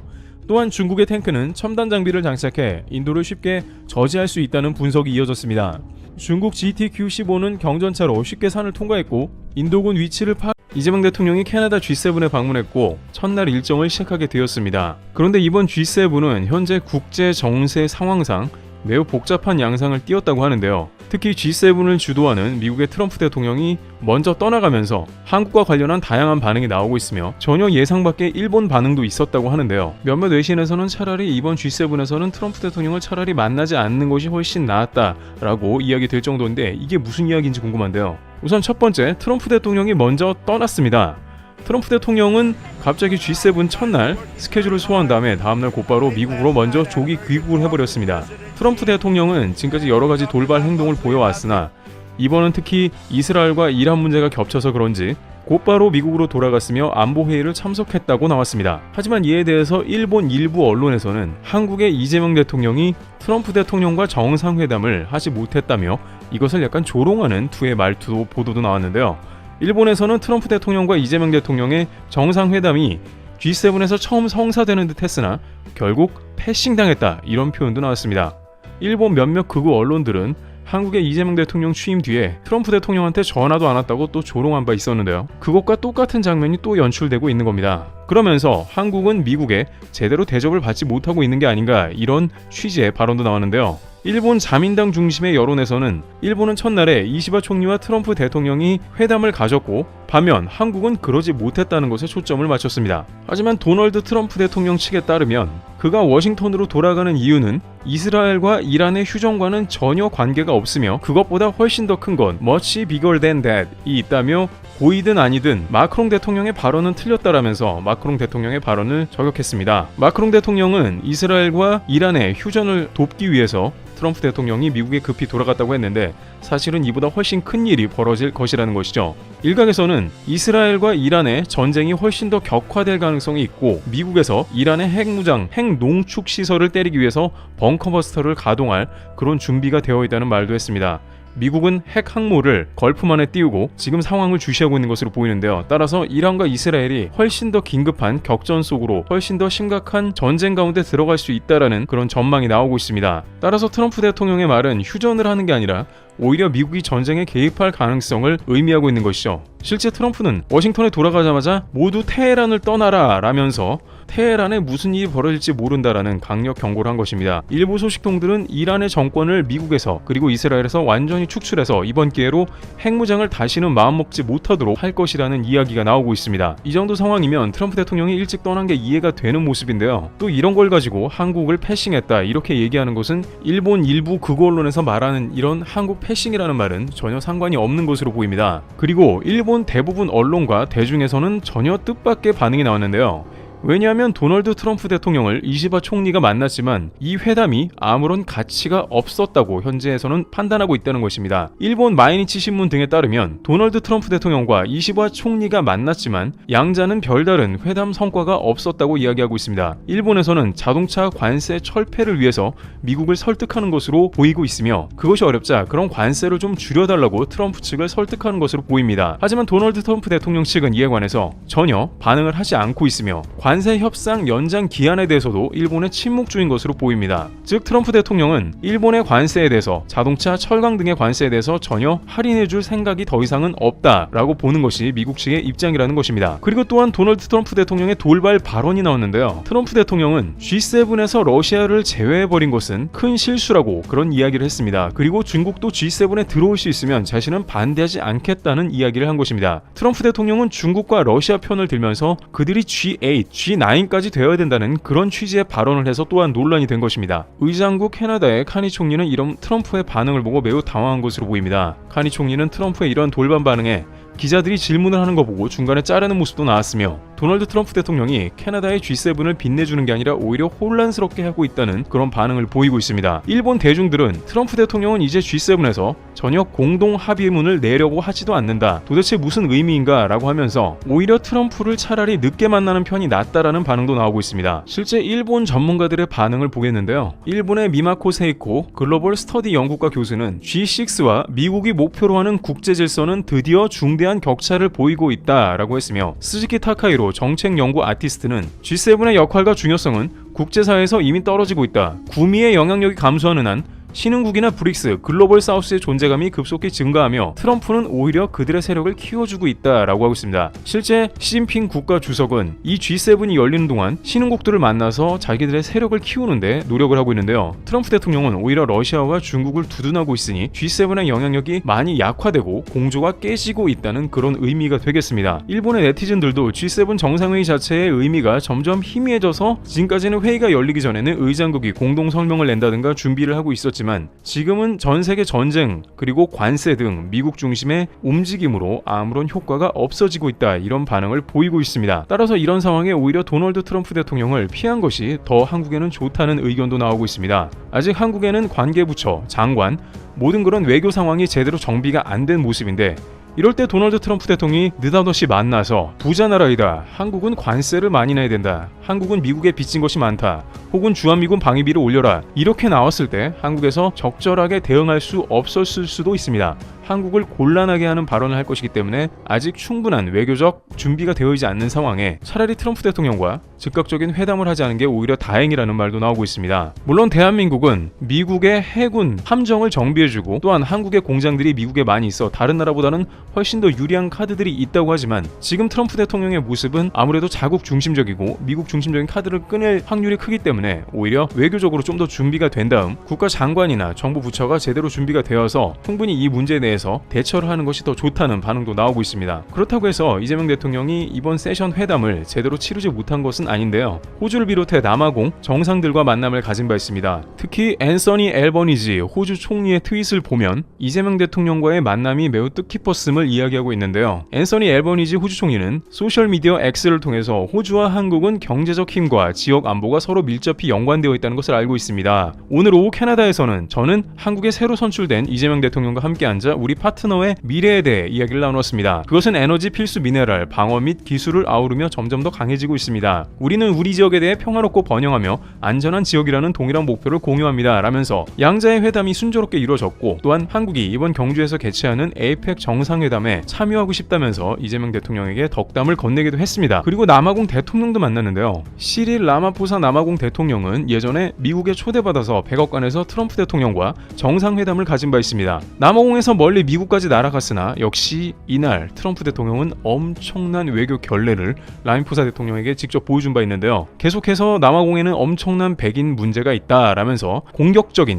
또한 중국의 탱크는 첨단 장비를 장착해 인도를 쉽게 저지할 수 있다는 분석이 이어졌습니다. 중국 GTQ-15는 경전차로 쉽게 산을 통과했고 인도군 위치를 이재명 대통령이 캐나다 G7에 방문했고 첫날 일정을 시작하게 되었습니다. 그런데 이번 G7은 현재 국제 정세 상황상 매우 복잡한 양상을 띄었다고 하는데요. 특히 G7을 주도하는 미국의 트럼프 대통령이 먼저 떠나가면서 한국과 관련한 다양한 반응이 나오고 있으며 전혀 예상 밖의 일본 반응도 있었다고 하는데요. 몇몇 외신에서는 차라리 이번 G7에서는 트럼프 대통령을 차라리 만나지 않는 것이 훨씬 나았다라고 이야기될 정도인데 이게 무슨 이야기인지 궁금한데요. 우선 첫 번째, 트럼프 대통령이 먼저 떠났습니다. 트럼프 대통령은 갑자기 G7 첫날 스케줄을 소화한 다음에 다음날 곧바로 미국으로 먼저 조기 귀국을 해버렸습니다. 트럼프 대통령은 지금까지 여러가지 돌발 행동을 보여왔으나 이번은 특히 이스라엘과 이란 문제가 겹쳐서 그런지 곧바로 미국으로 돌아갔으며 안보회의를 참석했다고 나왔습니다. 하지만 이에 대해서 일본 일부 언론에서는 한국의 이재명 대통령이 트럼프 대통령과 정상회담을 하지 못했다며 이것을 약간 조롱하는 투의 말투도 보도도 나왔는데요. 일본에서는 트럼프 대통령과 이재명 대통령의 정상회담이 G7에서 처음 성사되는 듯 했으나 결국 패싱당했다 이런 표현도 나왔습니다. 일본 몇몇 극우 언론들은 한국의 이재명 대통령 취임 뒤에 트럼프 대통령한테 전화도 안 왔다고 또 조롱한 바 있었는데요. 그것과 똑같은 장면이 또 연출되고 있는 겁니다. 그러면서 한국은 미국에 제대로 대접을 받지 못하고 있는 게 아닌가 이런 취지의 발언도 나왔는데요. 일본 자민당 중심의 여론에서는 일본은 첫날에 이시바 총리와 트럼프 대통령이 회담을 가졌고 반면 한국은 그러지 못했다는 것에 초점을 맞췄습니다. 하지만 도널드 트럼프 대통령 측에 따르면 그가 워싱턴으로 돌아가는 이유는 이스라엘과 이란의 휴전과는 전혀 관계가 없으며 그것보다 훨씬 더 큰 건 much bigger than that이 있다며 고이든 아니든 마크롱 대통령의 발언은 틀렸다라면서 마크롱 대통령의 발언을 저격했습니다. 마크롱 대통령은 이스라엘과 이란의 휴전을 돕기 위해서 트럼프 대통령이 미국에 급히 돌아갔다고 했는데 사실은 이보다 훨씬 큰 일이 벌어질 것이라는 것이죠. 일각에서는 이스라엘과 이란의 전쟁이 훨씬 더 격화될 가능성이 있고 미국에서 이란의 핵무장, 핵농축 시설을 때리기 위해서 벙커버스터를 가동할 그런 준비가 되어 있다는 말도 했습니다. 미국은 핵 항모를 걸프만에 띄우고 지금 상황을 주시하고 있는 것으로 보이는데요. 따라서 이란과 이스라엘이 훨씬 더 긴급한 격전 속으로 훨씬 더 심각한 전쟁 가운데 들어갈 수 있다라는 그런 전망이 나오고 있습니다. 따라서 트럼프 대통령의 말은 휴전을 하는 게 아니라 오히려 미국이 전쟁에 개입할 가능성을 의미하고 있는 것이죠. 실제 트럼프는 워싱턴에 돌아가자마자 모두 테헤란을 떠나라 라면서 테헤란에 무슨 일이 벌어질지 모른다라는 강력 경고를 한 것입니다. 일부 소식통들은 이란의 정권을 미국에서 그리고 이스라엘에서 완전히 축출해서 이번 기회로 핵무장을 다시는 마음먹지 못하도록 할 것이라는 이야기가 나오고 있습니다. 이 정도 상황이면 트럼프 대통령이 일찍 떠난 게 이해가 되는 모습인데요. 또 이런 걸 가지고 한국을 패싱했다 이렇게 얘기하는 것은 일본 일부 극우 언론에서 말하는 이런 한국 패싱이라는 말은 전혀 상관이 없는 것으로 보입니다. 그리고 일본 대부분 언론과 대중에서는 전혀 뜻밖의 반응이 나왔는데요. 왜냐하면 도널드 트럼프 대통령을 이시바 총리가 만났지만 이 회담이 아무런 가치가 없었다고 현재에서는 판단하고 있다는 것입니다. 일본 마이니치 신문 등에 따르면 도널드 트럼프 대통령과 이시바 총리가 만났지만 양자는 별다른 회담 성과가 없었다고 이야기하고 있습니다. 일본에서는 자동차 관세 철폐를 위해서 미국을 설득하는 것으로 보이고 있으며 그것이 어렵자 그런 관세를 좀 줄여달라고 트럼프 측을 설득하는 것으로 보입니다. 하지만 도널드 트럼프 대통령 측은 이에 관해서 전혀 반응을 하지 않고 있으며 관세 협상 연장 기한에 대해서도 일본의 침묵 중인 것으로 보입니다. 즉 트럼프 대통령은 일본의 관세에 대해서 자동차, 철강 등의 관세에 대해서 전혀 할인해줄 생각이 더 이상은 없다라고 보는 것이 미국 측의 입장이라는 것입니다. 그리고 또한 도널드 트럼프 대통령의 돌발 발언이 나왔는데요. 트럼프 대통령은 G7에서 러시아를 제외해버린 것은 큰 실수라고 그런 이야기를 했습니다. 그리고 중국도 G7에 들어올 수 있으면 자신은 반대하지 않겠다는 이야기를 한 것입니다. 트럼프 대통령은 중국과 러시아 편을 들면서 그들이 G8, G9까지 되어야 된다는 그런 취지의 발언을 해서 또한 논란이 된 것입니다. 의장국 캐나다의 카니 총리는 이런 트럼프의 반응을 보고 매우 당황한 것으로 보입니다. 카니 총리는 트럼프의 이런 돌발 반응에 기자들이 질문을 하는 거 보고 중간에 자르는 모습도 나왔으며 도널드 트럼프 대통령이 캐나다의 G7을 빛내주는 게 아니라 오히려 혼란스럽게 하고 있다는 그런 반응을 보이고 있습니다. 일본 대중들은 트럼프 대통령은 이제 G7에서 전혀 공동 합의문을 내려고 하지도 않는다. 도대체 무슨 의미인가 라고 하면서 오히려 트럼프를 차라리 늦게 만나는 편이 낫다라는 반응도 나오고 있습니다. 실제 일본 전문가들의 반응을 보겠는데요. 일본의 미마코 세이코 글로벌 스터디 연구과 교수는 G6와 미국이 목표로 하는 국제 질서는 드디어 중대한 격차를 보이고 있다라고 했으며 스즈키 타카이로 정책 연구 아티스트는 G7의 역할과 중요성은 국제사회에서 이미 떨어지고 있다. 구미의 영향력이 감소하는 한 신흥국이나 브릭스, 글로벌 사우스의 존재감이 급속히 증가하며 트럼프는 오히려 그들의 세력을 키워주고 있다라고 하고 있습니다. 실제 시진핑 국가주석은 이 G7이 열리는 동안 신흥국들을 만나서 자기들의 세력을 키우는데 노력을 하고 있는데요. 트럼프 대통령은 오히려 러시아와 중국을 두둔하고 있으니 G7의 영향력이 많이 약화되고 공조가 깨지고 있다는 그런 의미가 되겠습니다. 일본의 네티즌들도 G7 정상회의 자체의 의미가 점점 희미해져서 지금까지는 회의가 열리기 전에는 의장국이 공동 성명을 낸다든가 준비를 하고 있었지만 지금은 전 세계 전쟁 그리고 관세 등 미국 중심의 움직임으로 아무런 효과가 없어지고 있다 이런 반응을 보이고 있습니다. 따라서 이런 상황에 오히려 도널드 트럼프 대통령을 피한 것이 더 한국에는 좋다는 의견도 나오고 있습니다. 아직 한국에는 관계부처, 장관 모든 그런 외교 상황이 제대로 정비가 안 된 모습인데 이럴 때 도널드 트럼프 대통령이 느닷없이 만나서 부자 나라이다. 한국은 관세를 많이 내야 된다. 한국은 미국에 빚진 것이 많다. 혹은 주한미군 방위비를 올려라. 이렇게 나왔을 때 한국에서 적절하게 대응할 수 없었을 수도 있습니다. 한국을 곤란하게 하는 발언을 할 것이기 때문에 아직 충분한 외교적 준비가 되어 있지 않는 상황에 차라리 트럼프 대통령과 즉각적인 회담을 하지 않은 게 오히려 다행이라는 말도 나오고 있습니다. 물론 대한민국은 미국의 해군 함정을 정비해주고 또한 한국의 공장들이 미국에 많이 있어 다른 나라보다는 훨씬 더 유리한 카드들이 있다고 하지만 지금 트럼프 대통령의 모습은 아무래도 자국 중심적이고 미국 중심적인 카드를 꺼낼 확률이 크기 때문에 오히려 외교적으로 좀 더 준비가 된 다음 국가 장관이나 정부 부처가 제대로 준비가 되어서 충분히 이 문제에 대해서 대처를 하는 것이 더 좋다는 반응도 나오고 있습니다. 그렇다고 해서 이재명 대통령이 이번 세션 회담을 제대로 치르지 못한 것은 아닌데요. 호주를 비롯해 남아공 정상들과 만남을 가진 바 있습니다. 특히 앤서니 앨버니지 호주 총리의 트윗을 보면 이재명 대통령과의 만남이 매우 뜻깊었음을 이야기하고 있는데요. 앤서니 앨버니지 호주 총리는 소셜미디어 X를 통해서 호주와 한국은 경제적 힘과 지역 안보가 서로 밀접히 연관되어 있다는 것을 알고 있습니다. 오늘 오후 캐나다에서는 저는 한국에 새로 선출된 이재명 대통령과 함께 앉아 우리 파트너의 미래에 대해 이야기를 나누었습니다. 그것은 에너지 필수 미네랄, 방어 및 기술을 아우르며 점점 더 강해지고 있습니다. 우리는 우리 지역에 대해 평화롭고 번영하며 안전한 지역이라는 동일한 목표를 공유합니다. 라면서 양자의 회담이 순조롭게 이루어졌고 또한 한국이 이번 경주에서 개최하는 에이펙 정상회담에 참여하고 싶다면서 이재명 대통령에게 덕담을 건네기도 했습니다. 그리고 남아공 대통령도 만났는데요. 시릴 라마포사 남아공 대통령은 예전에 미국에 초대받아서 백악관에서 트럼프 대통령과 정상회담을 가진 바 있습니다. 남아공에서 멀리 미국까지 날아갔으나 역시 이날 트럼프 대통령은 엄청난 외교 결례를 라마포사 대통령에게 직접 보여준 바 있는데요. 계속해서 남아공에는 엄청난 백인 문제가 있다라면서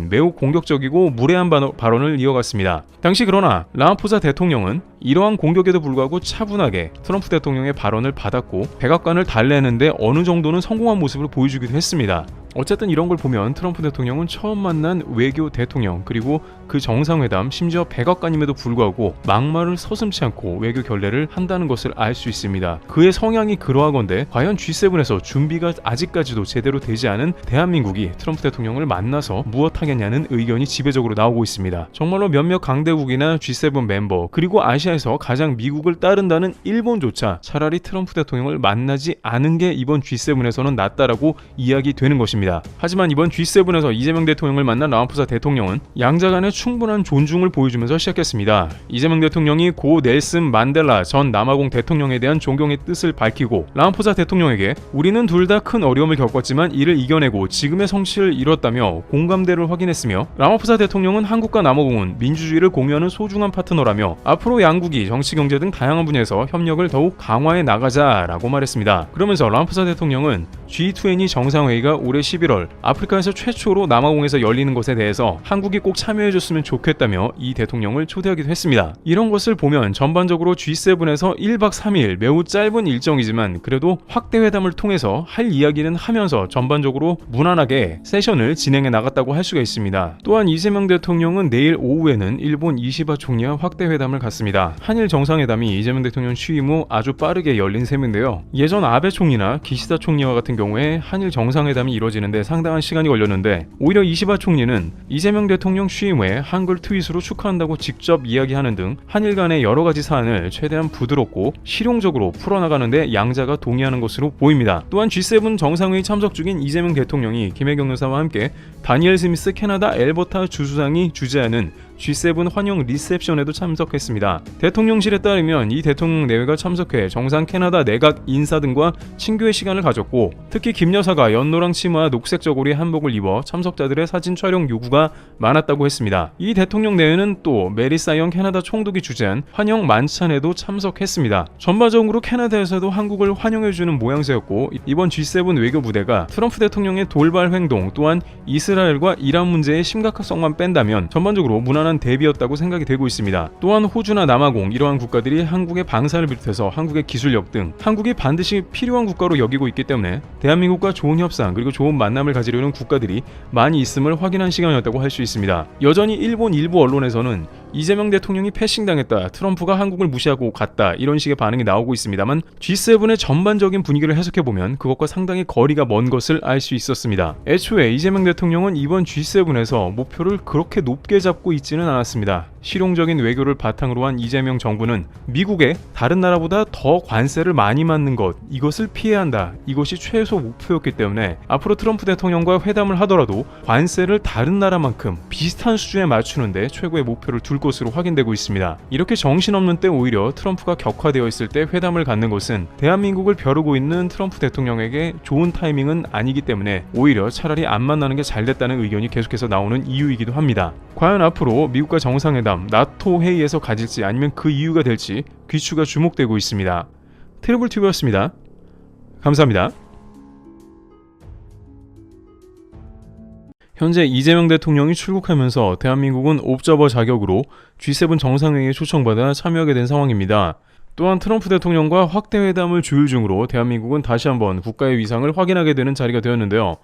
매우 공격적이고 무례한 발언을 이어갔습니다. 당시 그러나 라마포사 대통령은 이러한 공격에도 불구하고 차분하게 트럼프 대통령의 발언을 받았고 백악관을 달래는데 어느 정도는 성공한 모습을 보여주기도 했습니다. 어쨌든 이런 걸 보면 트럼프 대통령은 처음 만난 외교 대통령 그리고 그 정상회담 심지어 백악관임에도 불구하고 막말을 서슴지 않고 외교 결례를 한다는 것을 알 수 있습니다. 그의 성향이 그러하건대 과연 G7에서 준비가 아직까지도 제대로 되지 않은 대한민국이 트럼프 대통령을 만나서 무엇하겠냐는 의견이 지배적으로 나오고 있습니다. 정말로 몇몇 강대국이나 G7 멤버 그리고 아시아에서 가장 미국을 따른다는 일본조차 차라리 트럼프 대통령을 만나지 않은 게 이번 G7에서는 낫다라고 이야기되는 것입니다. 하지만 이번 G7에서 이재명 대통령을 만난 라마포사 대통령은 양자 간의 충분한 존중을 보여주면서 시작했습니다. 이재명 대통령이 고 넬슨 만델라 전 남아공 대통령에 대한 존경의 뜻을 밝히고 라마포사 대통령에게 우리는 둘 다 큰 어려움을 겪었지만 이를 이겨내고 지금의 성취를 이뤘다며 공감대를 확인했으며 라마포사 대통령은 한국과 남아공은 민주주의를 공유하는 소중한 파트너라며 앞으로 양국이 정치, 경제 등 다양한 분야에서 협력을 더욱 강화해 나가자라고 말했습니다. 그러면서 라마포사 대통령은 G20 정상회의가 올해 11월 아프리카에서 최초로 남아공에서 열리는 것에 대해서 한국이 꼭 참여해줬으면 좋겠다며 이 대통령을 초대하기도 했습니다. 이런 것을 보면 전반적으로 G7에서 1박 3일 매우 짧은 일정이지만 그래도 확대 회담을 통해서 할 이야기는 하면서 전반적으로 무난하게 세션을 진행해 나갔다고 할 수가 있습니다. 또한 이재명 대통령은 내일 오후에는 일본 이시바 총리와 확대 회담을 갖습니다. 한일 정상회담이 이재명 대통령 취임 후 아주 빠르게 열린 셈인데요. 예전 아베 총리나 기시다 총리와 같은 경우에 한일 정상회담이 이루어지는데 상당한 시간이 걸렸는데 오히려 이시바 총리는 이재명 대통령 취임 후에 한글 트윗으로 축하한다고 직접 이야기하는 등 한일 간의 여러 가지 사안을 최대한 부드럽고 실용적으로 풀어나가는데 양자가 동의하는 것으로 보입니다. 또한 G7 정상회의 참석 중인 이재명 대통령이 김혜경 여사와 함께 다니엘 스미스 캐나다 엘버타 주수상이 주재하는 G7 환영 리셉션에도 참석했습니다. 대통령실에 따르면 이 대통령 내외가 참석해 정상 캐나다 내각 인사 등과 친교의 시간을 가졌고 특히 김 여사가 연노랑 치마와 녹색 저고리 한복을 입어 참석자들의 사진 촬영 요구가 많았다고 했습니다. 이 대통령 내외는 또 메리 사이언 캐나다 총독이 주재한 환영 만찬에도 참석했습니다. 전반적으로 캐나다에서도 한국을 환영해주는 모양새였고 이번 G7 외교 무대가 트럼프 대통령의 돌발 행동 또한 이스라엘과 이란 문제의 심각성만 뺀다면 전반적으로 무난한 대비였다고 생각이 되고 있습니다. 또한 호주나 남아공 이러한 국가들이 한국의 방사를 비롯해서 한국의 기술력 등 한국이 반드시 필요한 국가로 여기고 있기 때문에 대한민국과 좋은 협상 그리고 좋은 만남을 가지려는 국가들이 많이 있음을 확인한 시간이었다고 할 수 있습니다. 여전히 일본 일부 언론에서는 이재명 대통령이 패싱당했다, 트럼프가 한국을 무시하고 갔다 이런 식의 반응이 나오고 있습니다만 G7의 전반적인 분위기를 해석해보면 그것과 상당히 거리가 먼 것을 알 수 있었습니다. 애초에 이재명 대통령은 이번 G7에서 목표를 그렇게 높게 잡고 있지는 않았습니다. 실용적인 외교를 바탕으로 한 이재명 정부는 미국에 다른 나라보다 더 관세를 많이 맞는 것 이것을 피해야 한다. 이것이 최소 목표였기 때문에 앞으로 트럼프 대통령과 회담을 하더라도 관세를 다른 나라만큼 비슷한 수준에 맞추는데 최고의 목표를 둘 것으로 확인되고 있습니다. 이렇게 정신없는 때 오히려 트럼프가 격화되어 있을 때 회담을 갖는 것은 대한민국을 벼르고 있는 트럼프 대통령에게 좋은 타이밍은 아니기 때문에 오히려 차라리 안 만나는 게 잘 됐다는 의견이 계속해서 나오는 이유이기도 합니다. 과연 앞으로 미국과 정상회담, 나토 회의에서 가질지 아니면 그 이유가 될지 귀추가 주목되고 있습니다. 트리블TV였습니다. 감사합니다. 현재 이재명 대통령이 출국하면서 대한민국은 옵저버 자격으로 G7 정상회의에 초청받아 참여하게 된 상황입니다. 또한 트럼프 대통령과 확대 회담을 조율 중으로 대한민국은 다시 한번 국가의 위상을 확인하게 되는 자리가 되었는데요.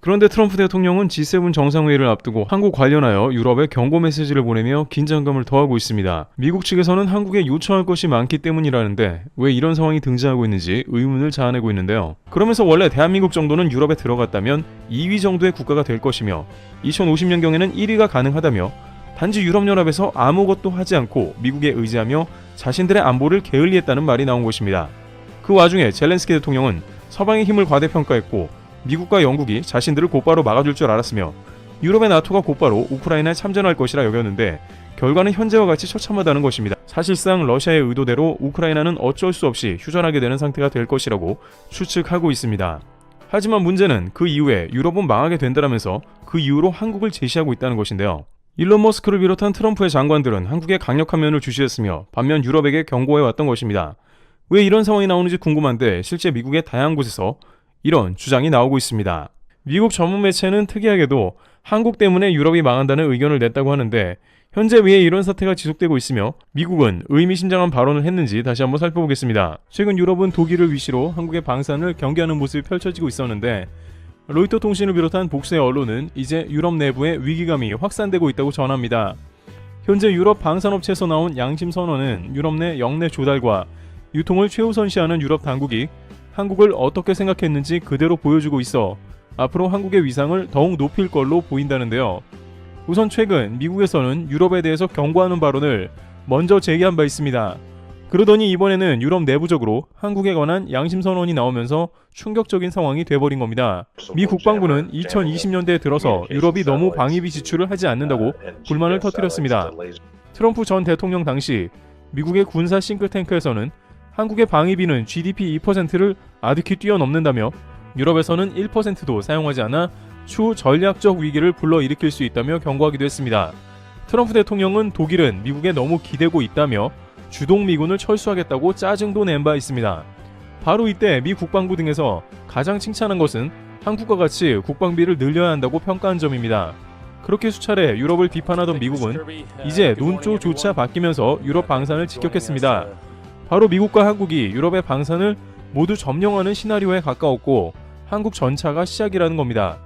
그런데 트럼프 대통령은 G7 정상회의를 앞두고 한국 관련하여 유럽에 경고 메시지를 보내며 긴장감을 더하고 있습니다. 미국 측에서는 한국에 요청할 것이 많기 때문이라는데 왜 이런 상황이 등장하고 있는지 의문을 자아내고 있는데요. 그러면서 원래 대한민국 정도는 유럽에 들어갔다면 2위 정도의 국가가 될 것이며 2050년경에는 1위가 가능하다며 단지 유럽연합에서 아무것도 하지 않고 미국에 의지하며 자신들의 안보를 게을리했다는 말이 나온 것입니다. 그 와중에 젤렌스키 대통령은 서방의 힘을 과대평가했고 미국과 영국이 자신들을 곧바로 막아줄 줄 알았으며 유럽의 나토가 곧바로 우크라이나에 참전할 것이라 여겼는데 결과는 현재와 같이 처참하다는 것입니다. 사실상 러시아의 의도대로 우크라이나는 어쩔 수 없이 휴전하게 되는 상태가 될 것이라고 추측하고 있습니다. 하지만 문제는 그 이후에 유럽은 망하게 된다면서 그 이유로 한국을 제시하고 있다는 것인데요. 일론 머스크를 비롯한 트럼프의 장관들은 한국에 강력한 면을 주시했으며 반면 유럽에게 경고해왔던 것입니다. 왜 이런 상황이 나오는지 궁금한데 실제 미국의 다양한 곳에서 이런 주장이 나오고 있습니다. 미국 전문 매체는 특이하게도 한국 때문에 유럽이 망한다는 의견을 냈다고 하는데 현재 왜 이런 사태가 지속되고 있으며 미국은 의미심장한 발언을 했는지 다시 한번 살펴보겠습니다. 최근 유럽은 독일을 위시로 한국의 방산을 경계하는 모습이 펼쳐지고 있었는데 로이터 통신을 비롯한 복수의 언론은 이제 유럽 내부에 위기감이 확산되고 있다고 전합니다. 현재 유럽 방산업체에서 나온 양심선언은 유럽 내 역내 조달과 유통을 최우선시하는 유럽 당국이 한국을 어떻게 생각했는지 그대로 보여주고 있어 앞으로 한국의 위상을 더욱 높일 걸로 보인다는데요. 우선 최근 미국에서는 유럽에 대해서 경고하는 발언을 먼저 제기한 바 있습니다. 그러더니 이번에는 유럽 내부적으로 한국에 관한 양심선언이 나오면서 충격적인 상황이 돼버린 겁니다. 미 국방부는 2020년대에 들어서 유럽이 너무 방위비 지출을 하지 않는다고 불만을 터뜨렸습니다. 트럼프 전 대통령 당시 미국의 군사 싱크탱크에서는 한국의 방위비는 GDP 2%를 아득히 뛰어넘는다며 유럽에서는 1%도 사용하지 않아 추후 전략적 위기를 불러일으킬 수 있다며 경고하기도 했습니다. 트럼프 대통령은 독일은 미국에 너무 기대고 있다며 주동 미군을 철수하겠다고 짜증도 낸 바 있습니다. 바로 이때 미 국방부 등에서 가장 칭찬한 것은 한국과 같이 국방비를 늘려야 한다고 평가한 점입니다. 그렇게 수차례 유럽을 비판하던 미국은 이제 논조조차 바뀌면서 유럽 방산을 직격했습니다. 바로 미국과 한국이 유럽의 방산을 모두 점령하는 시나리오에 가까웠고 한국 전차가 시작이라는 겁니다.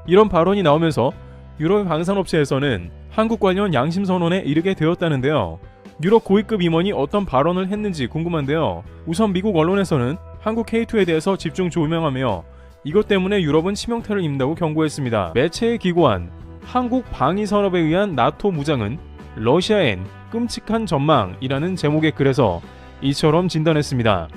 이런 발언이 나오면서 유럽의 방산업체에서는 한국 관련 양심선언에 이르게 되었다는데요. 유럽 고위급 임원이 어떤 발언을 했는지 궁금한데요. 우선 미국 언론에서는 한국 K2에 대해서 집중 조명하며 이것 때문에 유럽은 치명타를 입는다고 경고했습니다. 매체에 기고한 한국 방위산업에 의한 나토 무장은 러시아엔 끔찍한 전망이라는 제목의 글에서 이처럼 진단했습니다.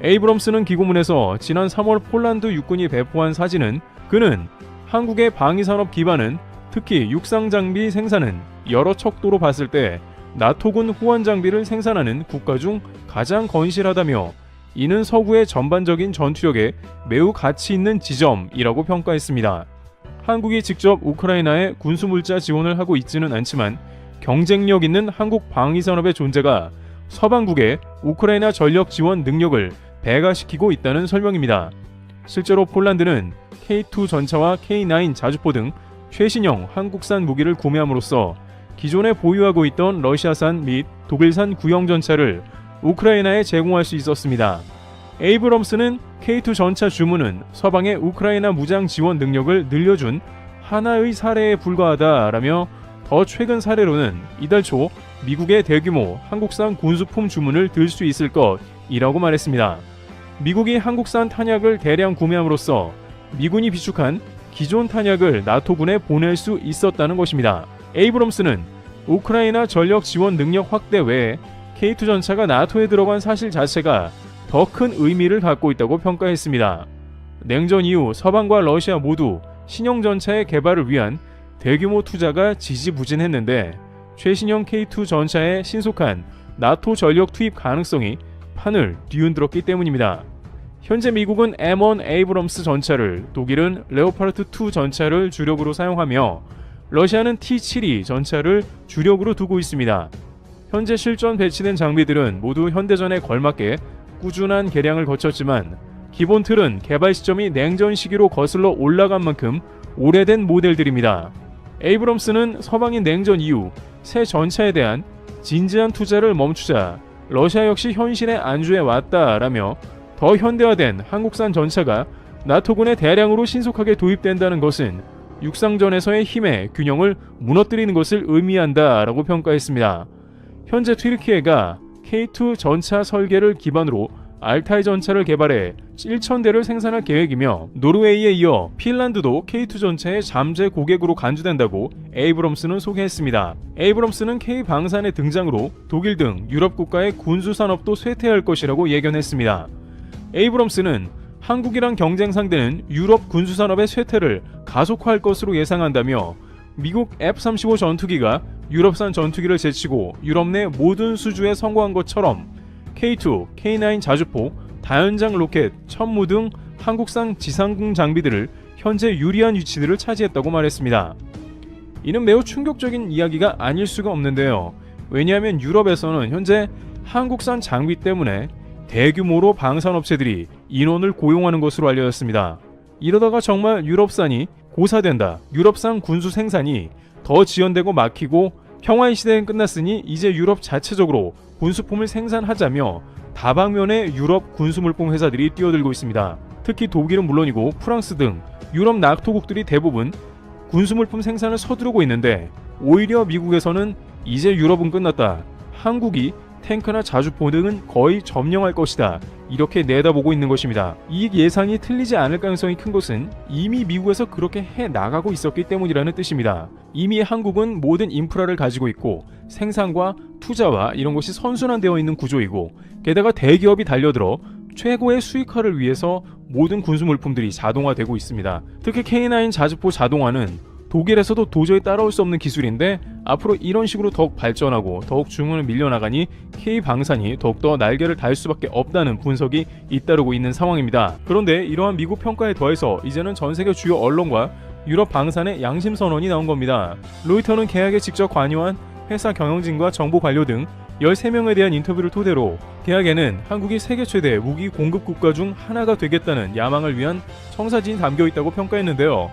에이브럼스는 기고문에서 지난 3월 폴란드 육군이 배포한 사진은 그는 한국의 방위산업 기반은 특히 육상장비 생산은 여러 척도로 봤을 때 나토군 후원 장비를 생산하는 국가 중 가장 건실하다며 이는 서구의 전반적인 전투력에 매우 가치 있는 지점이라고 평가했습니다. 한국이 직접 우크라이나에 군수물자 지원을 하고 있지는 않지만 경쟁력 있는 한국 방위산업의 존재가 서방국의 우크라이나 전력 지원 능력을 배가시키고 있다는 설명입니다. 실제로 폴란드는 K2 전차와 K9 자주포 등 최신형 한국산 무기를 구매함으로써 기존에 보유하고 있던 러시아산 및 독일산 구형 전차를 우크라이나에 제공할 수 있었습니다. 에이브럼스는 K2 전차 주문은 서방의 우크라이나 무장 지원 능력을 늘려준 하나의 사례에 불과하다라며 더 최근 사례로는 이달 초 미국의 대규모 한국산 군수품 주문을 들 수 있을 것이라고 말했습니다. 미국이 한국산 탄약을 대량 구매함으로써 미군이 비축한 기존 탄약을 나토군에 보낼 수 있었다는 것입니다. 에이브럼스는 우크라이나 전력 지원 능력 확대 외에 K2 전차가 나토에 들어간 사실 자체가 더 큰 의미를 갖고 있다고 평가했습니다. 냉전 이후 서방과 러시아 모두 신형 전차의 개발을 위한 대규모 투자가 지지부진했는데 최신형 K2 전차의 신속한 나토 전력 투입 가능성이 판을 뒤흔들었기 때문입니다. 현재 미국은 M1 에이브럼스 전차를, 독일은 레오파르트 2 전차를 주력으로 사용하며 러시아는 T-72 전차를 주력으로 두고 있습니다. 현재 실전 배치된 장비들은 모두 현대전에 걸맞게 꾸준한 개량을 거쳤지만 기본 틀은 개발 시점이 냉전 시기로 거슬러 올라간 만큼 오래된 모델들입니다. 에이브럼스는 서방인 냉전 이후 새 전차에 대한 진지한 투자를 멈추자 러시아 역시 현실에 안주해 왔다라며 더 현대화된 한국산 전차가 나토군에 대량으로 신속하게 도입된다는 것은 육상전에서의 힘의 균형을 무너뜨리는 것을 의미한다라고 평가했습니다. 현재 튀르키예가 K2 전차 설계를 기반으로 알타이 전차를 개발해 1,000대를 생산할 계획이며 노르웨이에 이어 핀란드도 K2 전차의 잠재 고객으로 간주된다고 에이브럼스는 소개했습니다. 에이브럼스는 K 방산의 등장으로 독일 등 유럽 국가의 군수 산업도 쇠퇴할 것이라고 예견했습니다. 에이브럼스는 한국이랑 경쟁 상대는 유럽 군수 산업의 쇠퇴를 가속화할 것으로 예상한다며 미국 F-35 전투기가 유럽산 전투기를 제치고 유럽 내 모든 수주에 성공한 것처럼 K2, K9 자주포, 다연장 로켓, 천무 등 한국산 지상군 장비들을 현재 유리한 위치들을 차지했다고 말했습니다. 이는 매우 충격적인 이야기가 아닐 수가 없는데요. 왜냐하면 유럽에서는 현재 한국산 장비 때문에 대규모로 방산업체들이 인원을 고용하는 것으로 알려졌습니다. 이러다가 정말 유럽산이 고사된다, 유럽산 군수 생산이 더 지연되고 막히고 평화의 시대는 끝났으니 이제 유럽 자체적으로 군수품을 생산하자며 다방면의 유럽 군수물품 회사들이 뛰어들고 있습니다. 특히 독일은 물론이고 프랑스 등 유럽 낙토국들이 대부분 군수물품 생산을 서두르고 있는데 오히려 미국에서는 이제 유럽은 끝났다, 한국이 탱크나 자주포 등은 거의 점령할 것이다, 이렇게 내다보고 있는 것입니다. 이 예상이 틀리지 않을 가능성이 큰 것은 이미 미국에서 그렇게 해나가고 있었기 때문이라는 뜻입니다. 이미 한국은 모든 인프라를 가지고 있고 생산과 투자와 이런 것이 선순환되어 있는 구조이고 게다가 대기업이 달려들어 최고의 수익화를 위해서 모든 군수물품들이 자동화되고 있습니다. 특히 K9 자주포 자동화는 독일에서도 도저히 따라올 수 없는 기술인데 앞으로 이런 식으로 더욱 발전하고 더욱 주문을 밀려나가니 K방산이 더욱더 날개를 달 수밖에 없다는 분석이 잇따르고 있는 상황입니다. 그런데 이러한 미국 평가에 더해서 이제는 전세계 주요 언론과 유럽 방산의 양심 선언이 나온 겁니다. 로이터는 계약에 직접 관여한 회사 경영진과 정보 관료 등 13명에 대한 인터뷰를 토대로 계약에는 한국이 세계 최대 무기 공급 국가 중 하나가 되겠다는 야망을 위한 청사진이 담겨있다고 평가했는데요.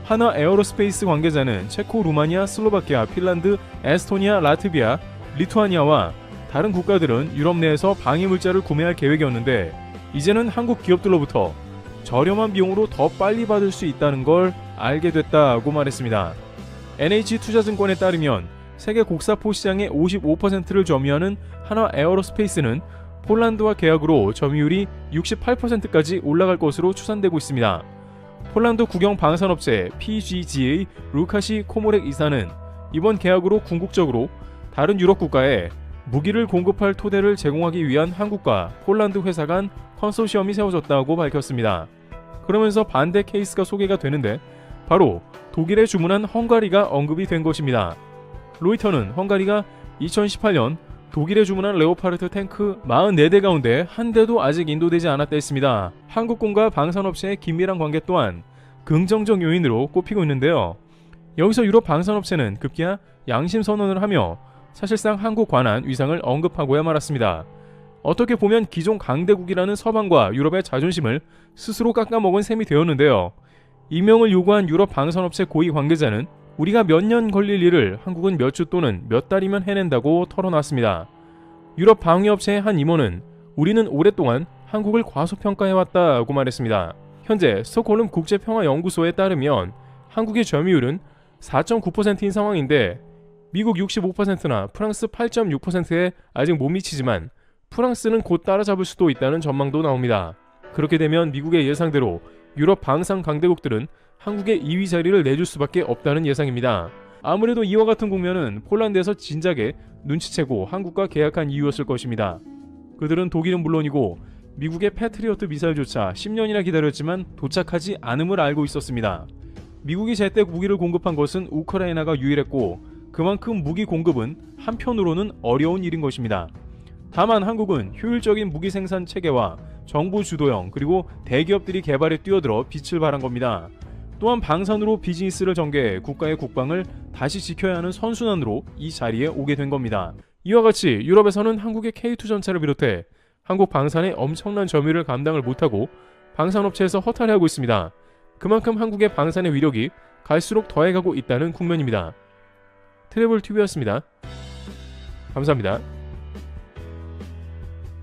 하나 에어로스페이스 관계자는 체코, 루마니아, 슬로바키아, 핀란드, 에스토니아, 라트비아, 리투아니아와 다른 국가들은 유럽 내에서 방위물자를 구매할 계획이었는데 이제는 한국 기업들로부터 저렴한 비용으로 더 빨리 받을 수 있다는 걸 알게 됐다고 말했습니다. NH투자증권에 따르면 세계 곡사포 시장의 55%를 점유하는 하나 에어로스페이스는 폴란드와 계약으로 점유율이 68%까지 올라갈 것으로 추산되고 있습니다. 폴란드 국영 방산업체 PGG의 루카시 코모렉 이사는 이번 계약으로 궁극적으로 다른 유럽 국가에 무기를 공급할 토대를 제공하기 위한 한국과 폴란드 회사 간 컨소시엄이 세워졌다고 밝혔습니다. 그러면서 반대 케이스가 소개가 되는데 바로 독일에 주문한 헝가리가 언급이 된 것입니다. 로이터는 헝가리가 2018년 독일에 주문한 레오파르트 탱크 44대 가운데 한 대도 아직 인도되지 않았다 했습니다. 한국군과 방산업체의 긴밀한 관계 또한 긍정적 요인으로 꼽히고 있는데요. 여기서 유럽 방산업체는 급기야 양심 선언을 하며 사실상 한국 관한 위상을 언급하고야 말았습니다. 어떻게 보면 기존 강대국이라는 서방과 유럽의 자존심을 스스로 깎아먹은 셈이 되었는데요. 임명을 요구한 유럽 방산업체 고위 관계자는 우리가 몇 년 걸릴 일을 한국은 몇 주 또는 몇 달이면 해낸다고 털어놨습니다. 유럽 방위업체의 한 임원은 우리는 오랫동안 한국을 과소평가해왔다고 말했습니다. 현재 스톡홀름 국제평화연구소에 따르면 한국의 점유율은 4.9%인 상황인데 미국 65%나 프랑스 8.6%에 아직 못 미치지만 프랑스는 곧 따라잡을 수도 있다는 전망도 나옵니다. 그렇게 되면 미국의 예상대로 유럽 방산 강대국들은 한국에 2위 자리를 내줄 수밖에 없다는 예상입니다. 아무래도 이와 같은 국면은 폴란드에서 진작에 눈치채고 한국과 계약한 이유였을 것입니다. 그들은 독일은 물론이고 미국의 패트리어트 미사일조차 10년이나 기다렸지만 도착하지 않음을 알고 있었습니다. 미국이 제때 무기를 공급한 것은 우크라이나가 유일했고 그만큼 무기 공급은 한편으로는 어려운 일인 것입니다. 다만 한국은 효율적인 무기 생산 체계와 정부 주도형 그리고 대기업들이 개발에 뛰어들어 빛을 발한 겁니다. 또한 방산으로 비즈니스를 전개해 국가의 국방을 다시 지켜야 하는 선순환으로 이 자리에 오게 된 겁니다. 이와 같이 유럽에서는 한국의 K2 전차를 비롯해 한국 방산의 엄청난 점유를 감당을 못하고 방산업체에서 허탈해하고 있습니다. 그만큼 한국의 방산의 위력이 갈수록 더해가고 있다는 국면입니다. 트래블TV였습니다. 감사합니다.